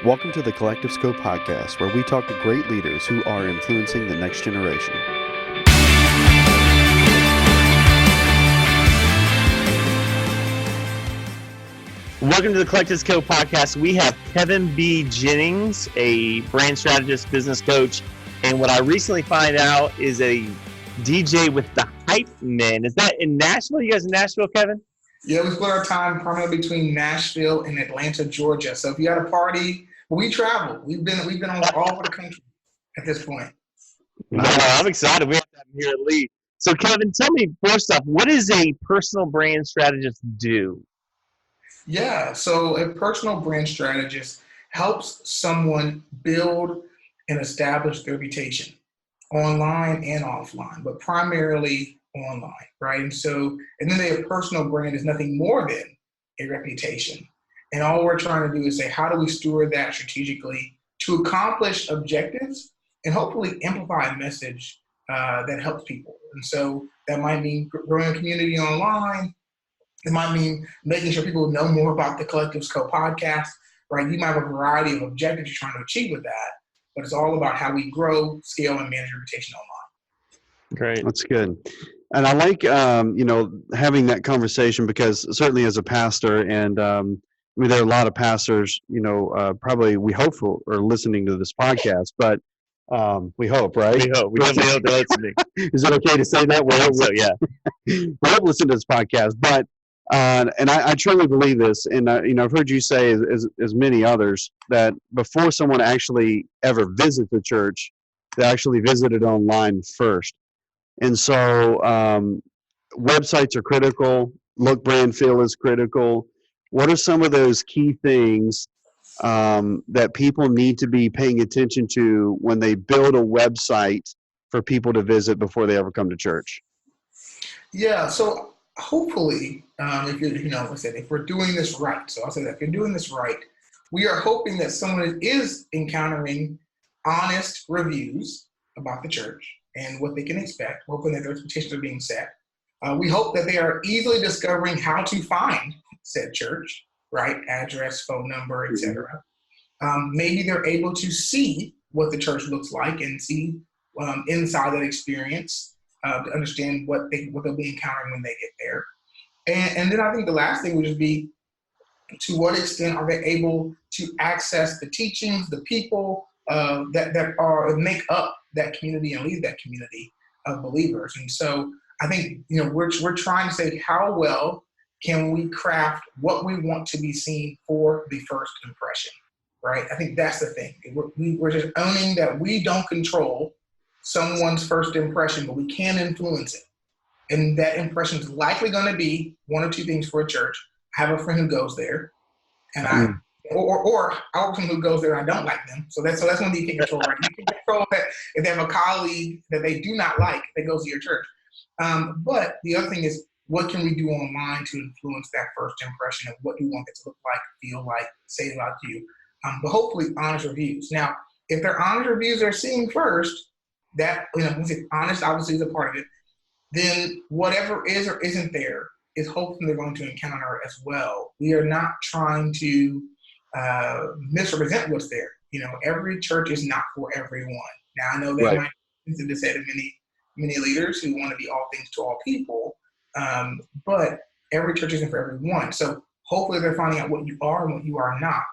Welcome to the Collective Scope podcast, where we talk to great leaders who are influencing the next generation. Welcome to the Collective Scope podcast. We have Kevin B. Jennings, a brand strategist, business coach, and what I recently find out is a DJ with the Hype Men. Is that in Nashville? You guys in Nashville, Kevin? Yeah, we split our time primarily between Nashville and Atlanta, Georgia. So if you had a party, we travel. We've been all over the country at this point. Nice. Well, I'm excited. We have to have him here at least. So, Kevin, tell me first off, what does a personal brand strategist do? Yeah, so a personal brand strategist helps someone build and establish their reputation online and offline, but primarily online, right? And then their personal brand is nothing more than a reputation. And all we're trying to do is say, how do we steward that strategically to accomplish objectives and hopefully amplify a message that helps people? And so that might mean growing a community online. It might mean making sure people know more about the Collective Scope podcast, right? You might have a variety of objectives you're trying to achieve with that, but it's all about how we grow, scale, and manage reputation online. Great. That's good. And I like, having that conversation because certainly as a pastor and, there are a lot of pastors, probably we hope are listening to this podcast, but we hope, right? We hope. We definitely hope they're listening. Is it okay to say that? We hope so, yeah. We hope listen to this podcast, but and I truly believe this, and I've heard you say, as many others, that before someone actually ever visits the church, they actually visit it online first. And so websites are critical. Look, brand, feel is critical. What are some of those key things that people need to be paying attention to when they build a website for people to visit before they ever come to church? Yeah, so hopefully, if we're doing this right, so I'll say that if you're doing this right, we are hoping that someone is encountering honest reviews about the church and what they can expect, hoping that their expectations are being set. We hope that they are easily discovering how to find said church, right? Address, phone number, etc. Maybe they're able to see what the church looks like and see inside that experience to understand what they'll be encountering when they get there. And then I think the last thing would just be, to what extent are they able to access the teachings, the people that make up that community and lead that community of believers. And so I think, we're trying to say, how well can we craft what we want to be seen for the first impression, right? I think that's the thing. We're just owning that we don't control someone's first impression, but we can influence it. And that impression is likely going to be one or two things for a church. I have a friend who goes there, and I have a friend who goes there and I don't like them. So that's one thing you can control, right? You can control that if they have a colleague that they do not like that goes to your church. But the other thing is, what can we do online to influence that first impression of what you want it to look like, feel like, say about you? But hopefully honest reviews. Now, if they're honest reviews they're seeing first, that, honest obviously is a part of it, then whatever is or isn't there is hopefully they're going to encounter as well. We are not trying to misrepresent what's there. Every church is not for everyone. Now, I know that might be said to many leaders who want to be all things to all people, but every church isn't for everyone. So hopefully they're finding out what you are and what you are not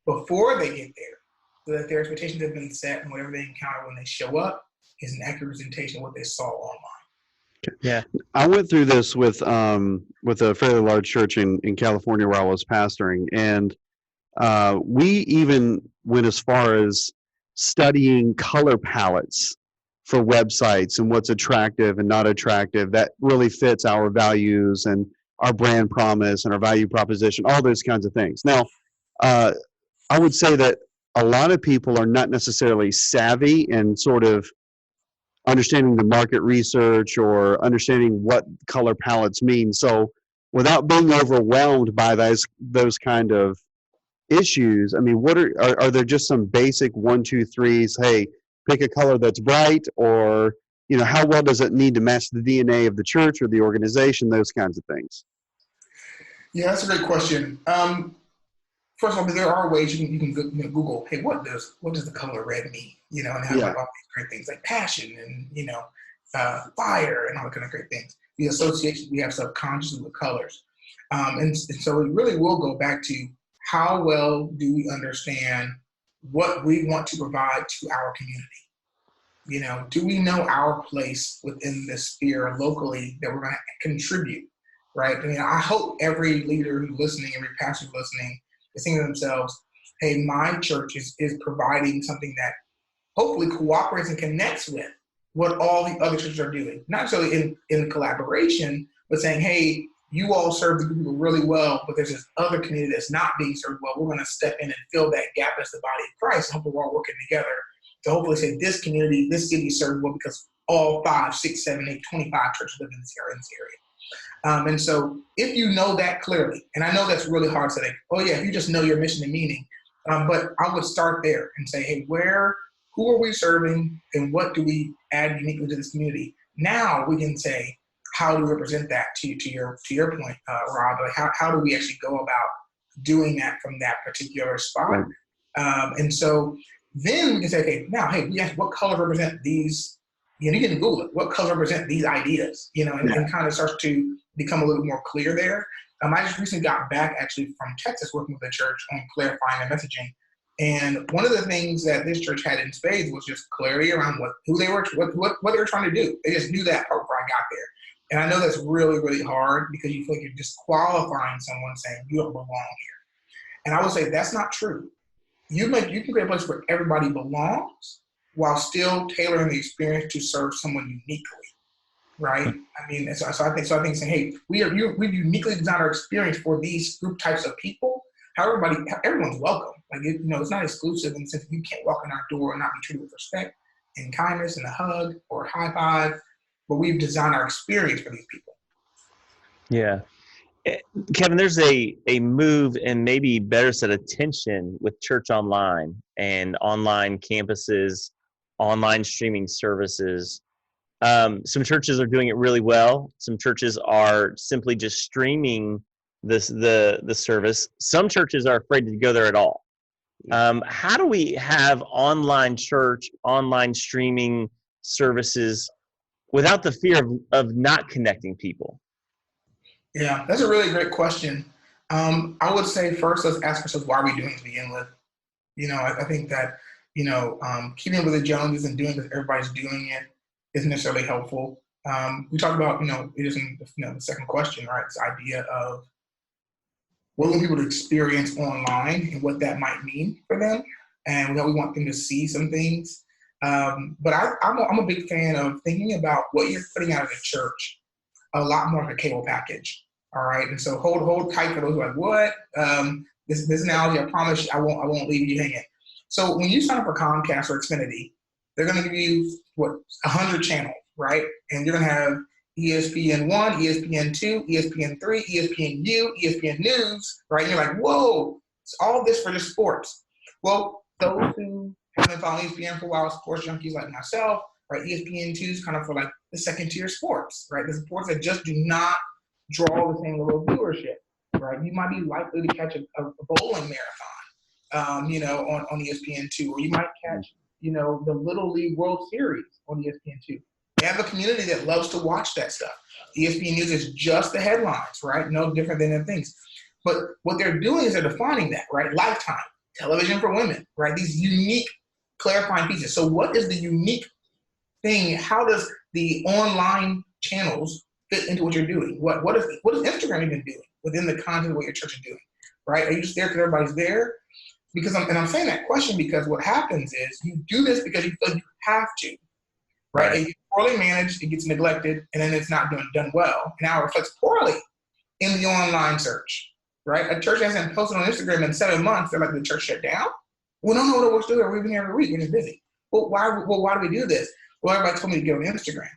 before they get there, so that their expectations have been set and whatever they encounter when they show up is an accurate representation of what they saw online. Yeah, I went through this with a fairly large church in California where I was pastoring, and we even went as far as studying color palettes for websites and what's attractive and not attractive that really fits our values and our brand promise and our value proposition, all those kinds of things. Now, I would say that a lot of people are not necessarily savvy in sort of understanding the market research or understanding what color palettes mean. So without being overwhelmed by those kind of issues, what are there just some basic 1, 2, 3s? Hey, pick a color that's bright, or how well does it need to match the DNA of the church or the organization? Those kinds of things. Yeah, that's a great question. first of all, there are ways you can Google, hey, what does the color red mean? And have like all these great things like passion and fire and all the kind of great things. The associations we have subconsciously with colors, and so it really will go back to how well do we understand what we want to provide to our community. Do we know our place within this sphere locally that we're going to contribute, right? I hope every leader who's listening, every pastor who's listening, is thinking to themselves, hey, my church is providing something that hopefully cooperates and connects with what all the other churches are doing. Not necessarily in collaboration, but saying, hey, you all serve the people really well, but there's this other community that's not being served well. We're going to step in and fill that gap as the body of Christ. Hopefully we're all working together to hopefully say this community, this city is served well because all 5, 6, 7, 8, 25 churches live in this area. And so if you know that clearly, and I know that's really hard to say, oh yeah, if you just know your mission and meaning, but I would start there and say, hey, who are we serving and what do we add uniquely to this community? Now we can say, how do we represent that to your point, Rob? Like how do we actually go about doing that from that particular spot? Right. And so then we can say, okay, now, hey, we ask what colors represent these, you can Google it, what colors represent these ideas, and kind of starts to become a little more clear there. I just recently got back actually from Texas working with the church on clarifying their messaging. And one of the things that this church had in spades was just clarity around who they were, what they were trying to do. They just knew that part before I got there. And I know that's really, really hard because you feel like you're disqualifying someone saying you don't belong here. And I would say that's not true. You can create a place where everybody belongs while still tailoring the experience to serve someone uniquely, right? I mean, so I think saying, hey, we've uniquely designed our experience for these group types of people. How everyone's welcome. Like it's not exclusive in the sense that you can't walk in our door and not be treated with respect and kindness and a hug or a high five. But we've designed our experience for these people. Yeah. Kevin, there's a move and maybe better said attention with church online and online campuses, online streaming services. Some churches are doing it really well. Some churches are simply just streaming the service. Some churches are afraid to go there at all. How do we have online church, online streaming services without the fear of not connecting people? Yeah, that's a really great question. I would say first, let's ask ourselves, why are we doing it to begin with? I think that, keeping up with the Joneses and doing because everybody's doing it isn't necessarily helpful. We talked about, it is in the second question, right? This idea of what we want people to experience online and what that might mean for them. And we want them to see some things. But I'm a big fan of thinking about what you're putting out of the church a lot more like a cable package. All right. And so hold tight for those who are like, what? This analogy, I promise you, I won't leave you hanging. So when you sign up for Comcast or Xfinity, they're going to give you 100 channels, right? And you're going to have ESPN 1, ESPN 2, ESPN 3, ESPNU, ESPN News, right? And you're like, whoa, it's all this for just sports. Well, those who have been following ESPN for a while, sports junkies like myself, right? ESPN 2 is kind of for like the second tier sports, right? The sports that just do not draw the same level of viewership, right? You might be likely to catch a bowling marathon, on ESPN 2, or you might catch, the Little League World Series on ESPN 2. They have a community that loves to watch that stuff. ESPN News is just the headlines, right? No different than the things. But what they're doing is they're defining that, right? Lifetime, television for women, right? These unique clarifying pieces. So what is the unique thing? How does the online channels fit into what you're doing? What is Instagram even doing within the content of what your church is doing, right? Are you just there because everybody's there? Because I'm saying that question because what happens is you do this because you feel you have to, right? And you poorly managed, it gets neglected, and then it's not done well. Now it reflects poorly in the online search, right? A church hasn't posted on Instagram in 7 months. They're like, the church shut down? Well, no, we're still there. We've been here every week. We're just busy. Well, why do we do this? Well, everybody told me to go on Instagram.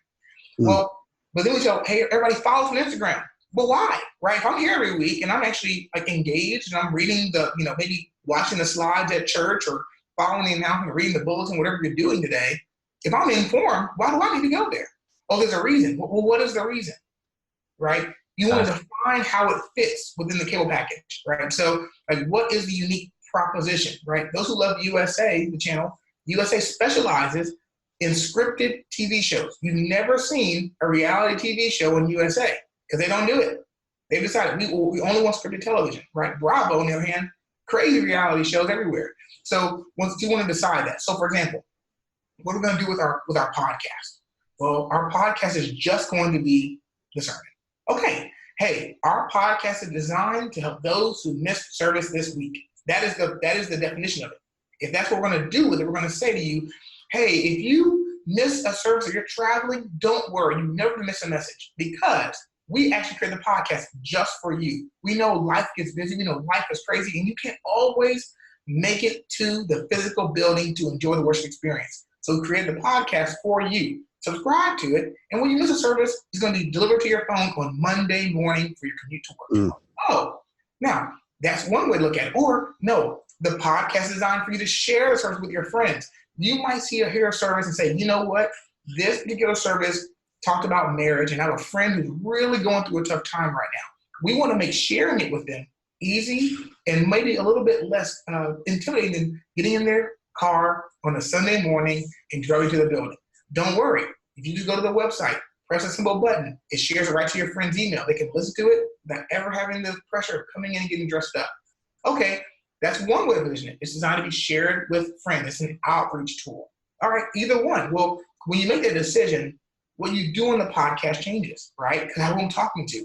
Well, but then we tell, hey, everybody follows on Instagram. Well, why? Right? If I'm here every week and I'm actually like engaged and I'm reading maybe watching the slides at church or following the announcement, reading the bulletin, whatever you're doing today, if I'm informed, why do I need to go there? Oh, there's a reason. Well, what is the reason? Right? You want to define how it fits within the cable package, right? So, like, what is the unique proposition, right? Those who love USA, the channel, USA specializes in scripted TV shows. You've never seen a reality TV show in USA because they don't do it. They've decided we only want scripted television, right? Bravo, on the other hand, crazy reality shows everywhere. So once you want to decide that. So, for example, what are we going to do with our podcast? Well, our podcast is just going to be the sermon. Okay, hey, our podcast is designed to help those who missed service this week. That is the definition of it. If that's what we're going to do with it, we're going to say to you, hey, if you miss a service or you're traveling, don't worry, you never miss a message, because we actually create the podcast just for you. We know life gets busy, we know life is crazy, and you can't always make it to the physical building to enjoy the worship experience. So we created the podcast for you. Subscribe to it, and when you miss a service, it's going to be delivered to your phone on Monday morning for your commute to work. Oh, now that's one way to look at it. Or no, the podcast is designed for you to share the service with your friends. You might hear a service and say, you know what, this particular service talked about marriage, and I have a friend who's really going through a tough time right now. We want to make sharing it with them easy and maybe a little bit less intimidating than getting in their car on a Sunday morning and driving to the building. Don't worry. If you just go to the website, press a simple button, it shares it right to your friend's email. They can listen to it without ever having the pressure of coming in and getting dressed up. Okay, that's one way of positioning it. It's designed to be shared with friends. It's an outreach tool. All right, either one. Well, when you make that decision, what you do on the podcast changes, right? Because who I'm talking to.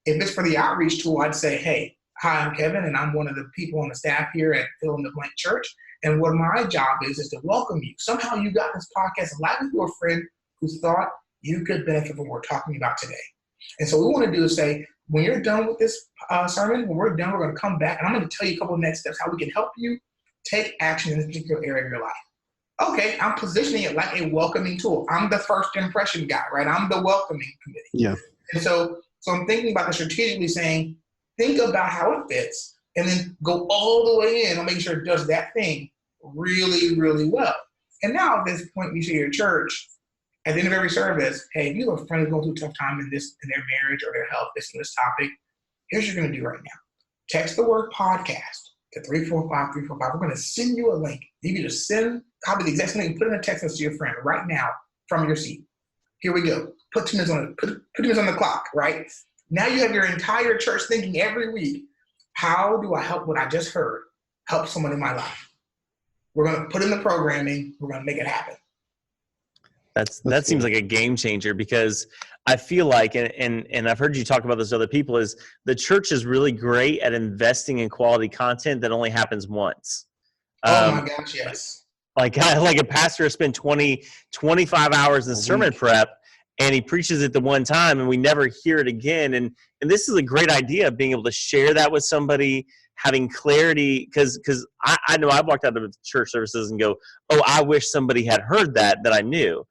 If it's for the outreach tool, I'd say, hey, hi, I'm Kevin, and I'm one of the people on the staff here at Fill in the Blank Church. And what my job is to welcome you. Somehow you got this podcast live to a friend who thought you could benefit from what we're talking about today. And so what we want to do is say, when you're done with this sermon, when we're done, we're going to come back, and I'm going to tell you a couple of next steps, how we can help you take action in this particular area of your life. Okay, I'm positioning it like a welcoming tool. I'm the first impression guy, right? I'm the welcoming committee. Yeah. And so I'm thinking about this strategically, saying, think about how it fits, and then go all the way in and make sure it does that thing really, really well. And now at this point, you see your church, at the end of every service, hey, if you have a friend who's going through a tough time in their marriage or their health, this topic, here's what you're going to do right now. Text the word podcast to 345-345. We're going to send you a link. You can just copy the exact same link and put it in a text message to your friend right now from your seat. Here we go. Put 2 minutes on the clock, right? Now you have your entire church thinking every week, how do I help what I just heard help someone in my life? We're going to put in the programming. We're going to make it happen. That seems like a game changer, because I feel like, and I've heard you talk about this to other people, is the church is really great at investing in quality content that only happens once. Oh my gosh, yes. Like a pastor spent 25 hours in sermon prep, and he preaches it the one time, and we never hear it again. And this is a great idea of being able to share that with somebody, having clarity, because I know I've walked out of church services and go, oh, I wish somebody had heard that I knew.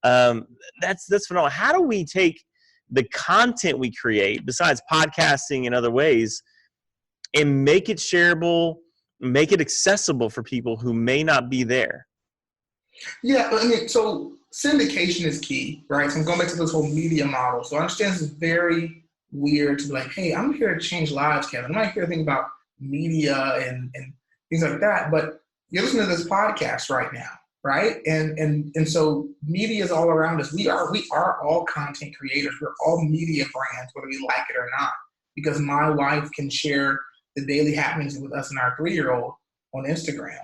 That's phenomenal. How do we take the content we create, besides podcasting and other ways, and make it shareable, make it accessible for people who may not be there? Yeah, I mean, so syndication is key, right? So I'm going back to this whole media model. So I understand this is very weird to be like, hey, I'm here to change lives, Kevin. I'm not here to think about media and things like that, but you're listening to this podcast right now, right? And so media is all around us. We are all content creators. We're all media brands, whether we like it or not, because my wife can share the daily happenings with us and our 3-year-old on Instagram.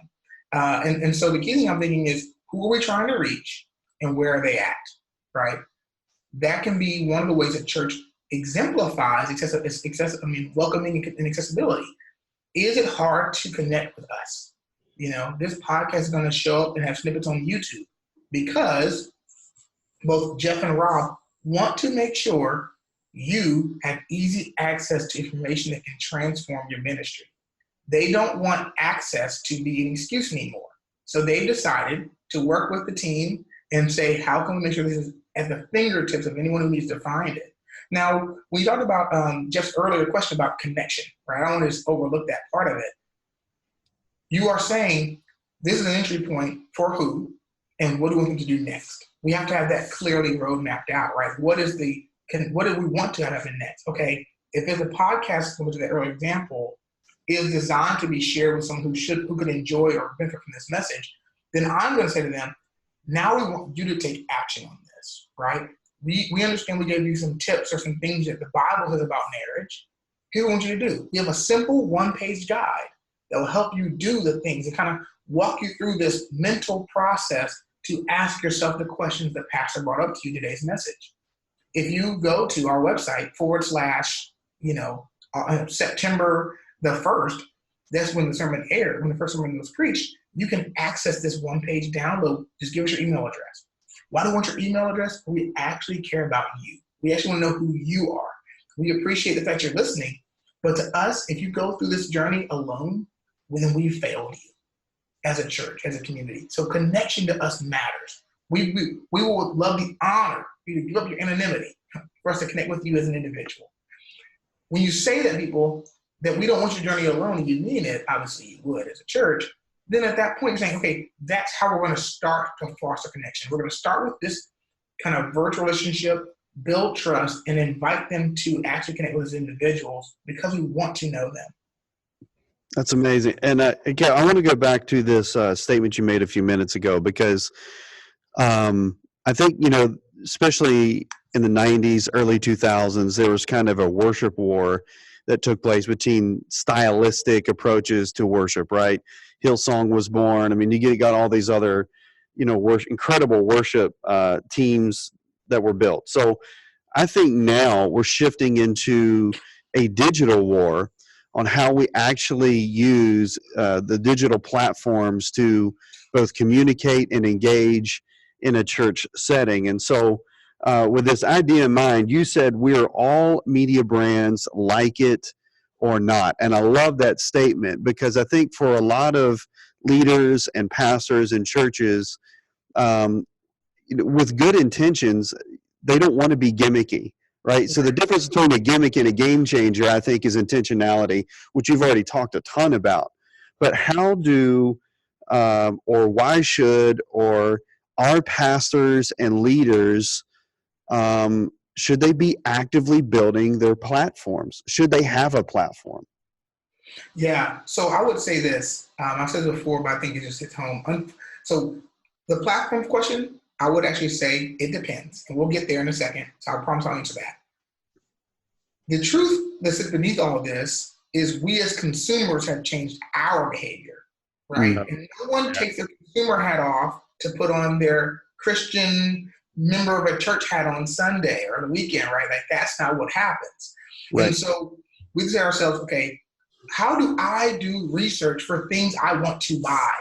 And so the key thing I'm thinking is, who are we trying to reach and where are they at, right? That can be one of the ways that church exemplifies welcoming and accessibility. Is it hard to connect with us? You know, this podcast is going to show up and have snippets on YouTube because both Jeff and Rob want to make sure you have easy access to information that can transform your ministry. They don't want access to be an excuse anymore. So they decided to work with the team and say, how can we make sure this is at the fingertips of anyone who needs to find it? Now, we talked about Jeff's earlier question about connection, right? I don't want to just overlook that part of it. You are saying this is an entry point for who and what do we want them to do next? We have to have that clearly road mapped out, right? What is the what do we want to happen next? Okay, if there's a podcast, similar to the earlier example, is designed to be shared with someone who could enjoy or benefit from this message, then I'm going to say to them, now we want you to take action on this, right? We understand we gave you some tips or some things that the Bible says about marriage. Here's what we want you to do. We have a simple one-page guide that will help you do the things and kind of walk you through this mental process to ask yourself the questions that Pastor brought up to you today's message. If you go to our website / September the 1st, that's when the sermon aired, when the first sermon was preached, you can access this one-page download. Just give us your email address. Why do we want your email address? We actually care about you. We actually want to know who you are. We appreciate the fact you're listening. But to us, if you go through this journey alone, well, then we failed you as a church, as a community. So connection to us matters. We would love the honor for you to give up your anonymity for us to connect with you as an individual. When you say that people, that we don't want your journey alone and you mean it, obviously you would as a church, then at that point you're saying, okay, that's how we're going to start to foster connection. We're going to start with this kind of virtual relationship, build trust, and invite them to actually connect with us as individuals because we want to know them. That's amazing. And again, I want to go back to this statement you made a few minutes ago, because I think, especially in the 90s, early 2000s, there was kind of a worship war that took place between stylistic approaches to worship, right? Hillsong was born. I mean, you got all these other, incredible worship teams that were built. So I think now we're shifting into a digital war on how we actually use the digital platforms to both communicate and engage in a church setting. And so with this idea in mind, you said we're all media brands, like it or not. And I love that statement, because I think for a lot of leaders and pastors and churches, with good intentions, they don't want to be gimmicky, right? So the difference between a gimmick and a game changer, I think, is intentionality, which you've already talked a ton about. But how do, or why should, or our pastors and leaders, should they be actively building their platforms? Should they have a platform? Yeah, so I would say this. I've said it before, but I think it just hits home. So the platform question, I would actually say it depends. And we'll get there in a second. So I promise I'll answer that. The truth that sits beneath all of this is we as consumers have changed our behavior, right? Mm-hmm. And no one takes their consumer hat off to put on their Christian member of a church hat on Sunday or the weekend, right? Like, that's not what happens. Right. And so we say to ourselves, okay, how do I do research for things I want to buy,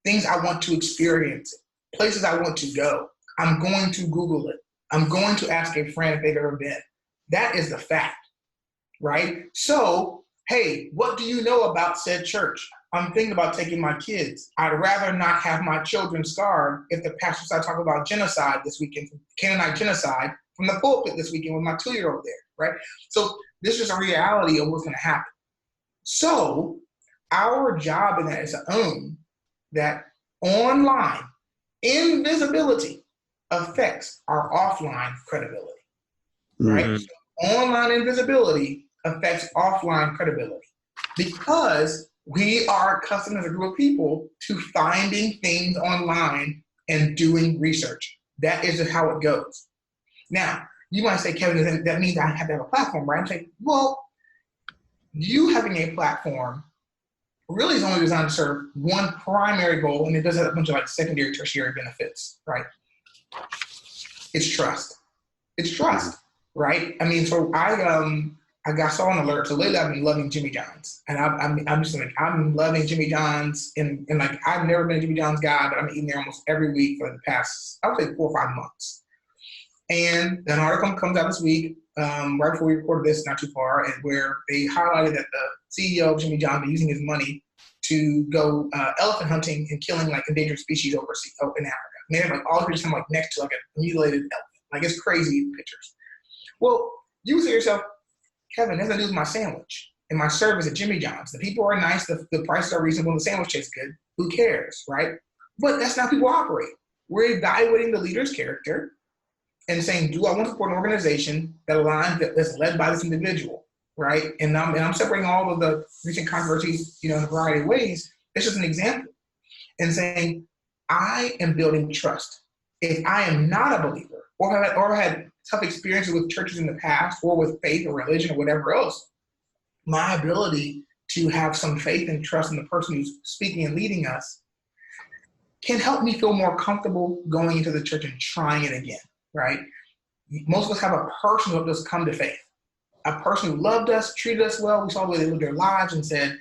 things I want to experience, places I want to go? I'm going to Google it. I'm going to ask a friend if they've ever been. That is the fact, right? So, hey, what do you know about said church? I'm thinking about taking my kids. I'd rather not have my children scarred if the pastor started talking about genocide this weekend, Canaanite genocide, from the pulpit this weekend with my 2-year-old there, right? So this is a reality of what's going to happen. So our job in that is to own that online invisibility affects our offline credibility, right? Mm-hmm. So online invisibility affects offline credibility because we are accustomed as a group of people to finding things online and doing research. That is how it goes. Now, you might say, Kevin, that means I have to have a platform, right? I'm saying, well, you having a platform really is only designed to serve one primary goal, and it does have a bunch of like secondary, tertiary benefits, right? It's trust. It's trust, right? I mean, so I saw an alert. So lately I've been loving Jimmy John's, and I'm just like, I'm loving Jimmy John's, and like I've never been a Jimmy John's guy, but I'm eating there almost every week for the past, I would say 4 or 5 months. And an article comes out this week, right before we recorded this, not too far, and where they highlighted that the CEO of Jimmy John's been using his money to go elephant hunting and killing like endangered species overseas in Africa. And they have like all pictures of him like next to like a mutilated elephant. Like, it's crazy pictures. Well, you say to yourself, Kevin, that's nothing to do with my sandwich and my service at Jimmy John's. The people are nice, the prices are reasonable, the sandwich tastes good. Who cares, right? But that's not how people operate. We're evaluating the leader's character and saying, do I want to support an organization that's led by this individual, right? And I'm separating all of the recent controversies, in a variety of ways. It's just an example. And saying, I am building trust. If I am not a believer or had tough experiences with churches in the past or with faith or religion or whatever else, my ability to have some faith and trust in the person who's speaking and leading us can help me feel more comfortable going into the church and trying it again, right? Most of us have a person who helped us come to faith, a person who loved us, treated us well. We saw the way they lived their lives and said,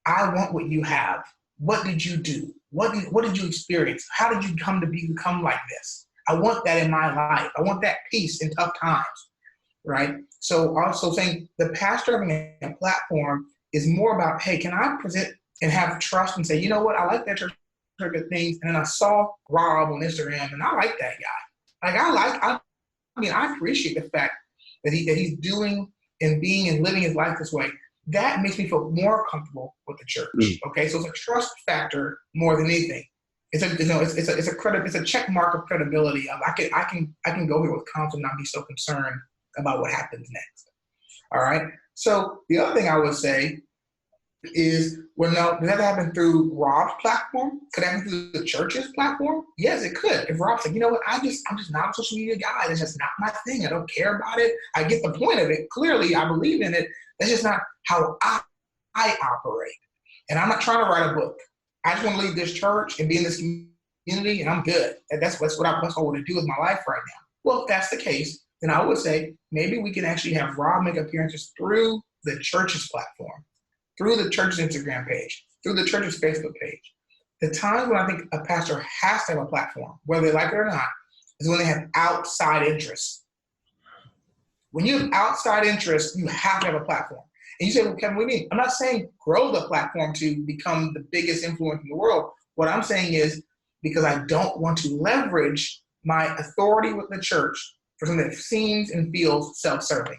I want what you have. What did you do? What did you experience? How did you become like this? I want that in my life. I want that peace in tough times, right? So also saying the pastor having a platform is more about, hey, can I present and have trust and say, you know what, I like that church good things, and then I saw Rob on Instagram, and I like that guy. I appreciate the fact that he's doing and being and living his life this way. That makes me feel more comfortable with the church. Okay, so it's a trust factor more than anything. It's a check mark of credibility. I can go here with confidence and not be so concerned about what happens next. All right. So the other thing I would say is, well, no, does that happen through Rob's platform? Could that happen through the church's platform? Yes, it could. If Rob's like, you know what, I'm just not a social media guy. That's just not my thing. I don't care about it. I get the point of it. Clearly, I believe in it. That's just not how I operate. And I'm not trying to write a book. I just want to lead this church and be in this community, and I'm good. That's what I want to do with my life right now. Well, if that's the case, then I would say maybe we can actually have Rob make appearances through the church's platform, through the church's Instagram page, through the church's Facebook page. The times when I think a pastor has to have a platform, whether they like it or not, is when they have outside interests. When you have outside interests, you have to have a platform. And you say, well, Kevin, what do you mean? I'm not saying grow the platform to become the biggest influence in the world. What I'm saying is, because I don't want to leverage my authority with the church for something that seems and feels self-serving.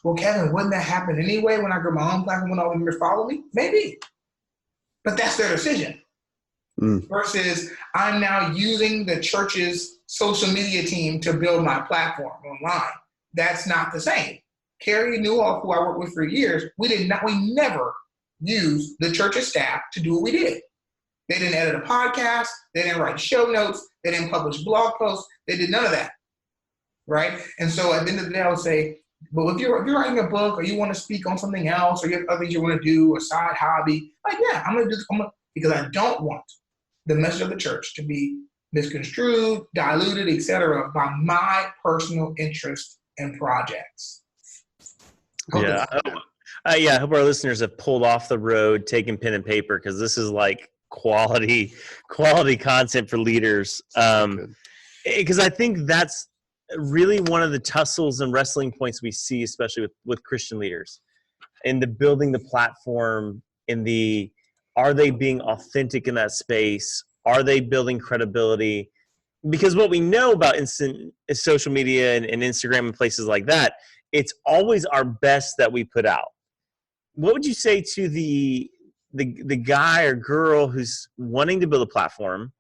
Well, Kevin, wouldn't that happen anyway when I grow my own platform when all the members follow me? Maybe. But that's their decision. Versus I'm now using the church's social media team to build my platform online. That's not the same. Carrie Newhoff, who I worked with for years, we never used the church's staff to do what we did. They didn't edit a podcast. They didn't write show notes. They didn't publish blog posts. They did none of that, right? And so at the end of the day, I would say, well, if you're writing a book or you want to speak on something else or you have other things you want to do, a side hobby, like, yeah, I'm going to do this because I don't want the message of the church to be misconstrued, diluted, etc., by my personal interest and projects. I hope our listeners have pulled off the road, taken pen and paper, because this is like quality content for leaders. Because I think that's really one of the tussles and wrestling points we see, especially with Christian leaders, in the building the platform, are they being authentic in that space? Are they building credibility? Because what we know about instant social media and Instagram and places like that, it's always our best that we put out. What would you say to the guy or girl who's wanting to build a platform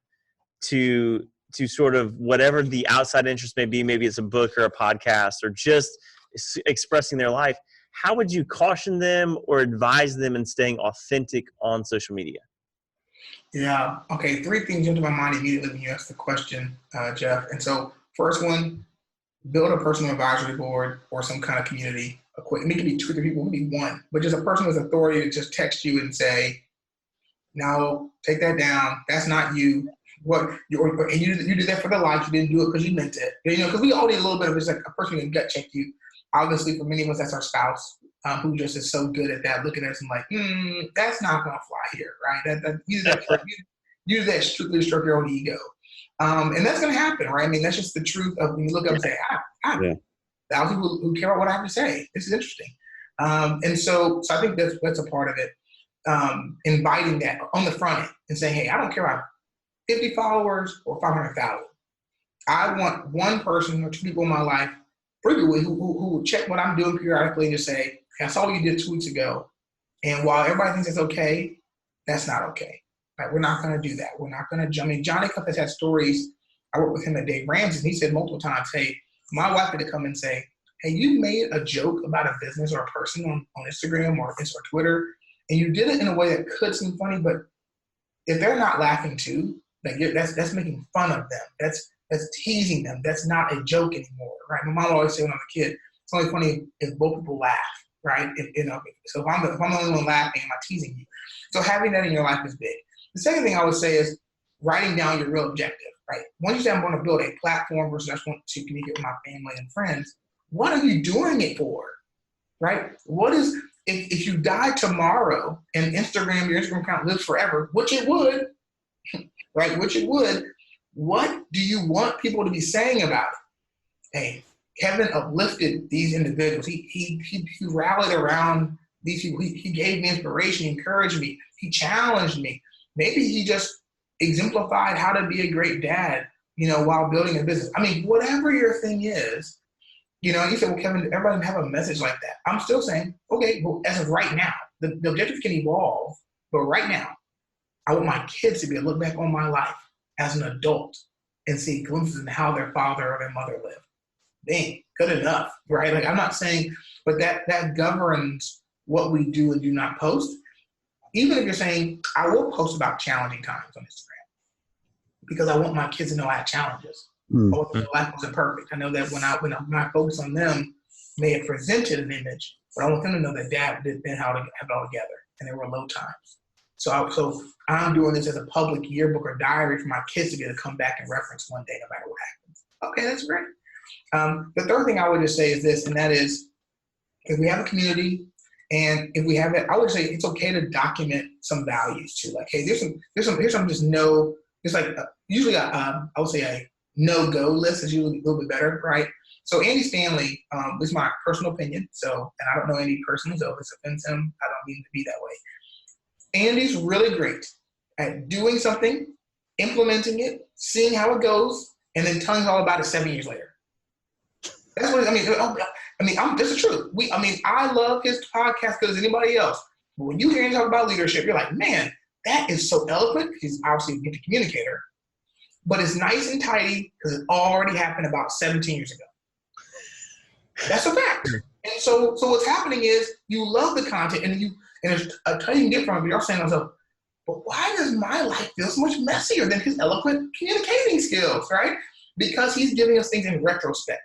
to sort of whatever the outside interest may be, maybe it's a book or a podcast or just expressing their life? How would you caution them or advise them in staying authentic on social media? Yeah. Okay. 3 things into my mind immediately when you asked the question, Jeff. And so first one, build a personal advisory board or some kind of community. It can be 2 or 3 people, it can be 1, but just a person with authority to just text you and say, no, take that down. That's not you. And you did that for the likes. You didn't do it because you meant it. Because we all need a little bit of, it's like a person who can gut check you. Obviously, for many of us, that's our spouse who just is so good at that, looking at us and like, that's not going to fly here, right? You do that strictly to stroke your own ego. And that's going to happen, right? I mean, that's just the truth of when you look up and say, thousands of people who care about what I have to say. This is interesting. And so I think that's a part of it. Inviting that on the front end and saying, hey, I don't care about 50 followers or 500,000. I want 1 person or 2 people in my life, 3 people who will check what I'm doing periodically and just say, hey, I saw what you did 2 weeks ago. And while everybody thinks it's okay, that's not okay. Right? We're not going to do that. We're not going to jump in. Johnny Cup has had stories I worked with him at Dave Ramsey, and he said multiple times, hey, my wife had to come and say, hey, you made a joke about a business or a person on Instagram or Twitter, and you did it in a way that could seem funny, but if they're not laughing too, like that's making fun of them. That's teasing them. That's not a joke anymore, right? My mom always said when I was a kid, it's only funny if both people laugh, right? So if I'm the only one laughing, I'm not teasing you. So having that in your life is big. The second thing I would say is writing down your real objective, right? Once you say I'm going to build a platform versus I just want to communicate with my family and friends, what are you doing it for, right? What is, if you die tomorrow and your Instagram account lives forever, which it would, right? Which it would, what do you want people to be saying about it? Hey, Kevin uplifted these individuals. He rallied around these people. He gave me inspiration, he encouraged me, he challenged me. Maybe he just exemplified how to be a great dad, while building a business. I mean, whatever your thing is, you said, well, Kevin, everybody can have a message like that. I'm still saying, okay, well, as of right now, the objective can evolve, but right now, I want my kids to be able to look back on my life as an adult and see glimpses into how their father or their mother lived. Dang, good enough, right? Like, I'm not saying, but that governs what we do and do not post. Even if you're saying, I will post about challenging times on Instagram because I want my kids to know I had challenges. Life wasn't perfect. I know that when I focus on them, may have presented an image, but I want them to know that Dad didn't how to have it all together, and there were low times. So I'm doing this as a public yearbook or diary for my kids to be able to come back and reference one day, no matter what happens. Okay, that's great. The third thing I would just say is this, and that is, if we have a community, and if we have it, I would say it's okay to document some values too. Like, hey, here's some just no, just like usually I would say a no-go list is usually a little bit better, right? So Andy Stanley, this is my personal opinion, and I don't know Andy personally, so if this offends him, I don't mean to be that way. Andy's really great at doing something, implementing it, seeing how it goes, and then telling us all about it 7 years later. That's what I mean. This is true. I love his podcast because anybody else. But when you hear him talk about leadership, you're like, man, that is so eloquent. He's obviously a good communicator. But it's nice and tidy because it already happened about 17 years ago. That's a fact. And so what's happening is you love the content, and there's a ton you can get from it. You're saying to yourself, but why does my life feel so much messier than his eloquent communicating skills, right? Because he's giving us things in retrospect.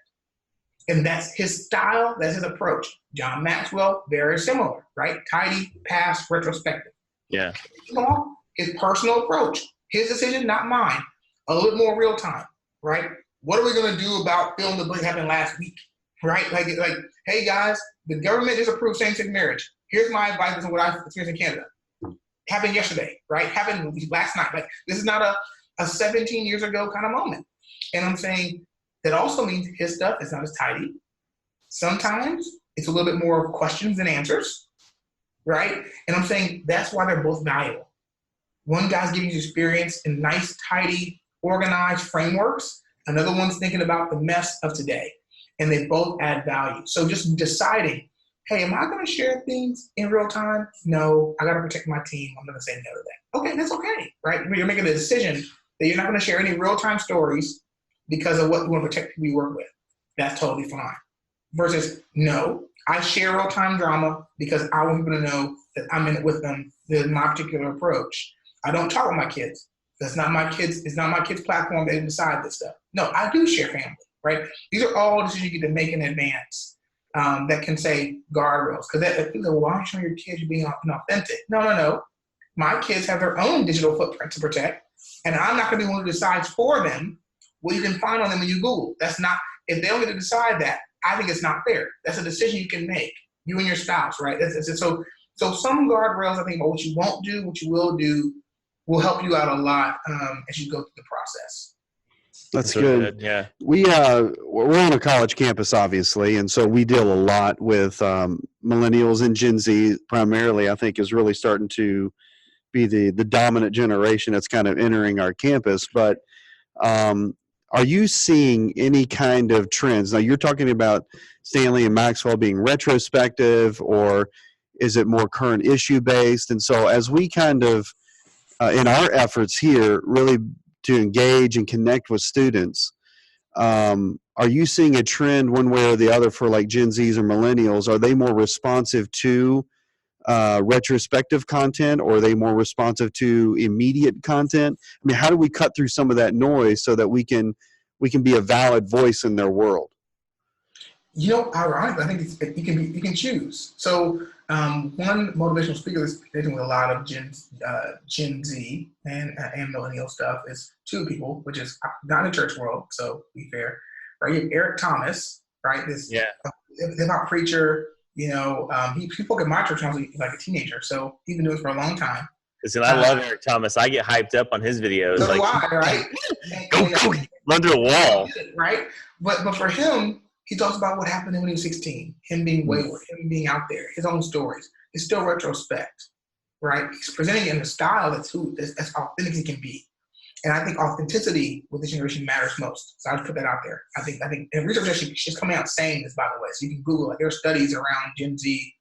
And that's his style, that's his approach. John Maxwell, very similar, right? Tidy, past, retrospective. Yeah. His personal approach, his decision, not mine. A little bit more real time, right? What are we going to do about fill in the blank happened last week, right? Like, hey guys, the government just approved same-sex marriage. Here's my advice on what I've experienced in Canada. Happened yesterday, right? Happened last night. Like, this is not a 17 years ago kind of moment. And I'm saying that also means his stuff is not as tidy. Sometimes it's a little bit more questions than answers, right? And I'm saying that's why they're both valuable. One guy's giving you experience in nice, tidy, organized frameworks. Another one's thinking about the mess of today. And they both add value. So just deciding, hey, am I going to share things in real time? No, I got to protect my team. I'm going to say no to that. Okay, that's okay, right? You're making a decision that you're not going to share any real-time stories because of what you want to protect people you work with. That's totally fine. Versus, no, I share real-time drama because I want people to know that I'm in it with them. There's my particular approach. I don't talk with my kids. That's not my kids. It's not my kids' platform. They decide this stuff. No, I do share family, right? These are all decisions you get to make in advance that can say guardrails. Because people go, well, why aren't you showing your kids you're being authentic? No. My kids have their own digital footprint to protect, and I'm not going to be one who decides for them what you can find on them when you Google. That's not, if they don't get to decide that, I think it's not fair. That's a decision you can make, you and your spouse, right? So some guardrails, I think, about what you won't do, what you will do, will help you out a lot as you go through the process. That's good. Yeah. We're on a college campus, obviously, and so we deal a lot with millennials and Gen Z primarily. I think is really starting to be the dominant generation that's kind of entering our campus. But are you seeing any kind of trends? Now, you're talking about Stanley and Maxwell being retrospective, or is it more current issue based? And so as we kind of in our efforts here really to engage and connect with students. Are you seeing a trend one way or the other for like Gen Zs or millennials? Are they more responsive to retrospective content, or are they more responsive to immediate content? I mean, how do we cut through some of that noise so that we can be a valid voice in their world? Ironically, I think you can choose. So one motivational speaker that's dealing with a lot of Gen Z and millennial stuff is two people, which is not in the church world. So be fair, right? You have Eric Thomas, right? This hip hop preacher. He spoke at my church when I was like a teenager, so he's been doing it for a long time. Listen, I love Eric Thomas. I get hyped up on his videos. So do I, right? Go, run through a wall, right? But for him, he talks about what happened when he was 16, him being wayward, him being out there, his own stories. It's still retrospect, right? He's presenting it in a style that's authentic as he can be. And I think authenticity with this generation matters most. So I'd put that out there. I think, and research actually, she's coming out saying this, by the way. So you can Google it. There are studies around Gen Z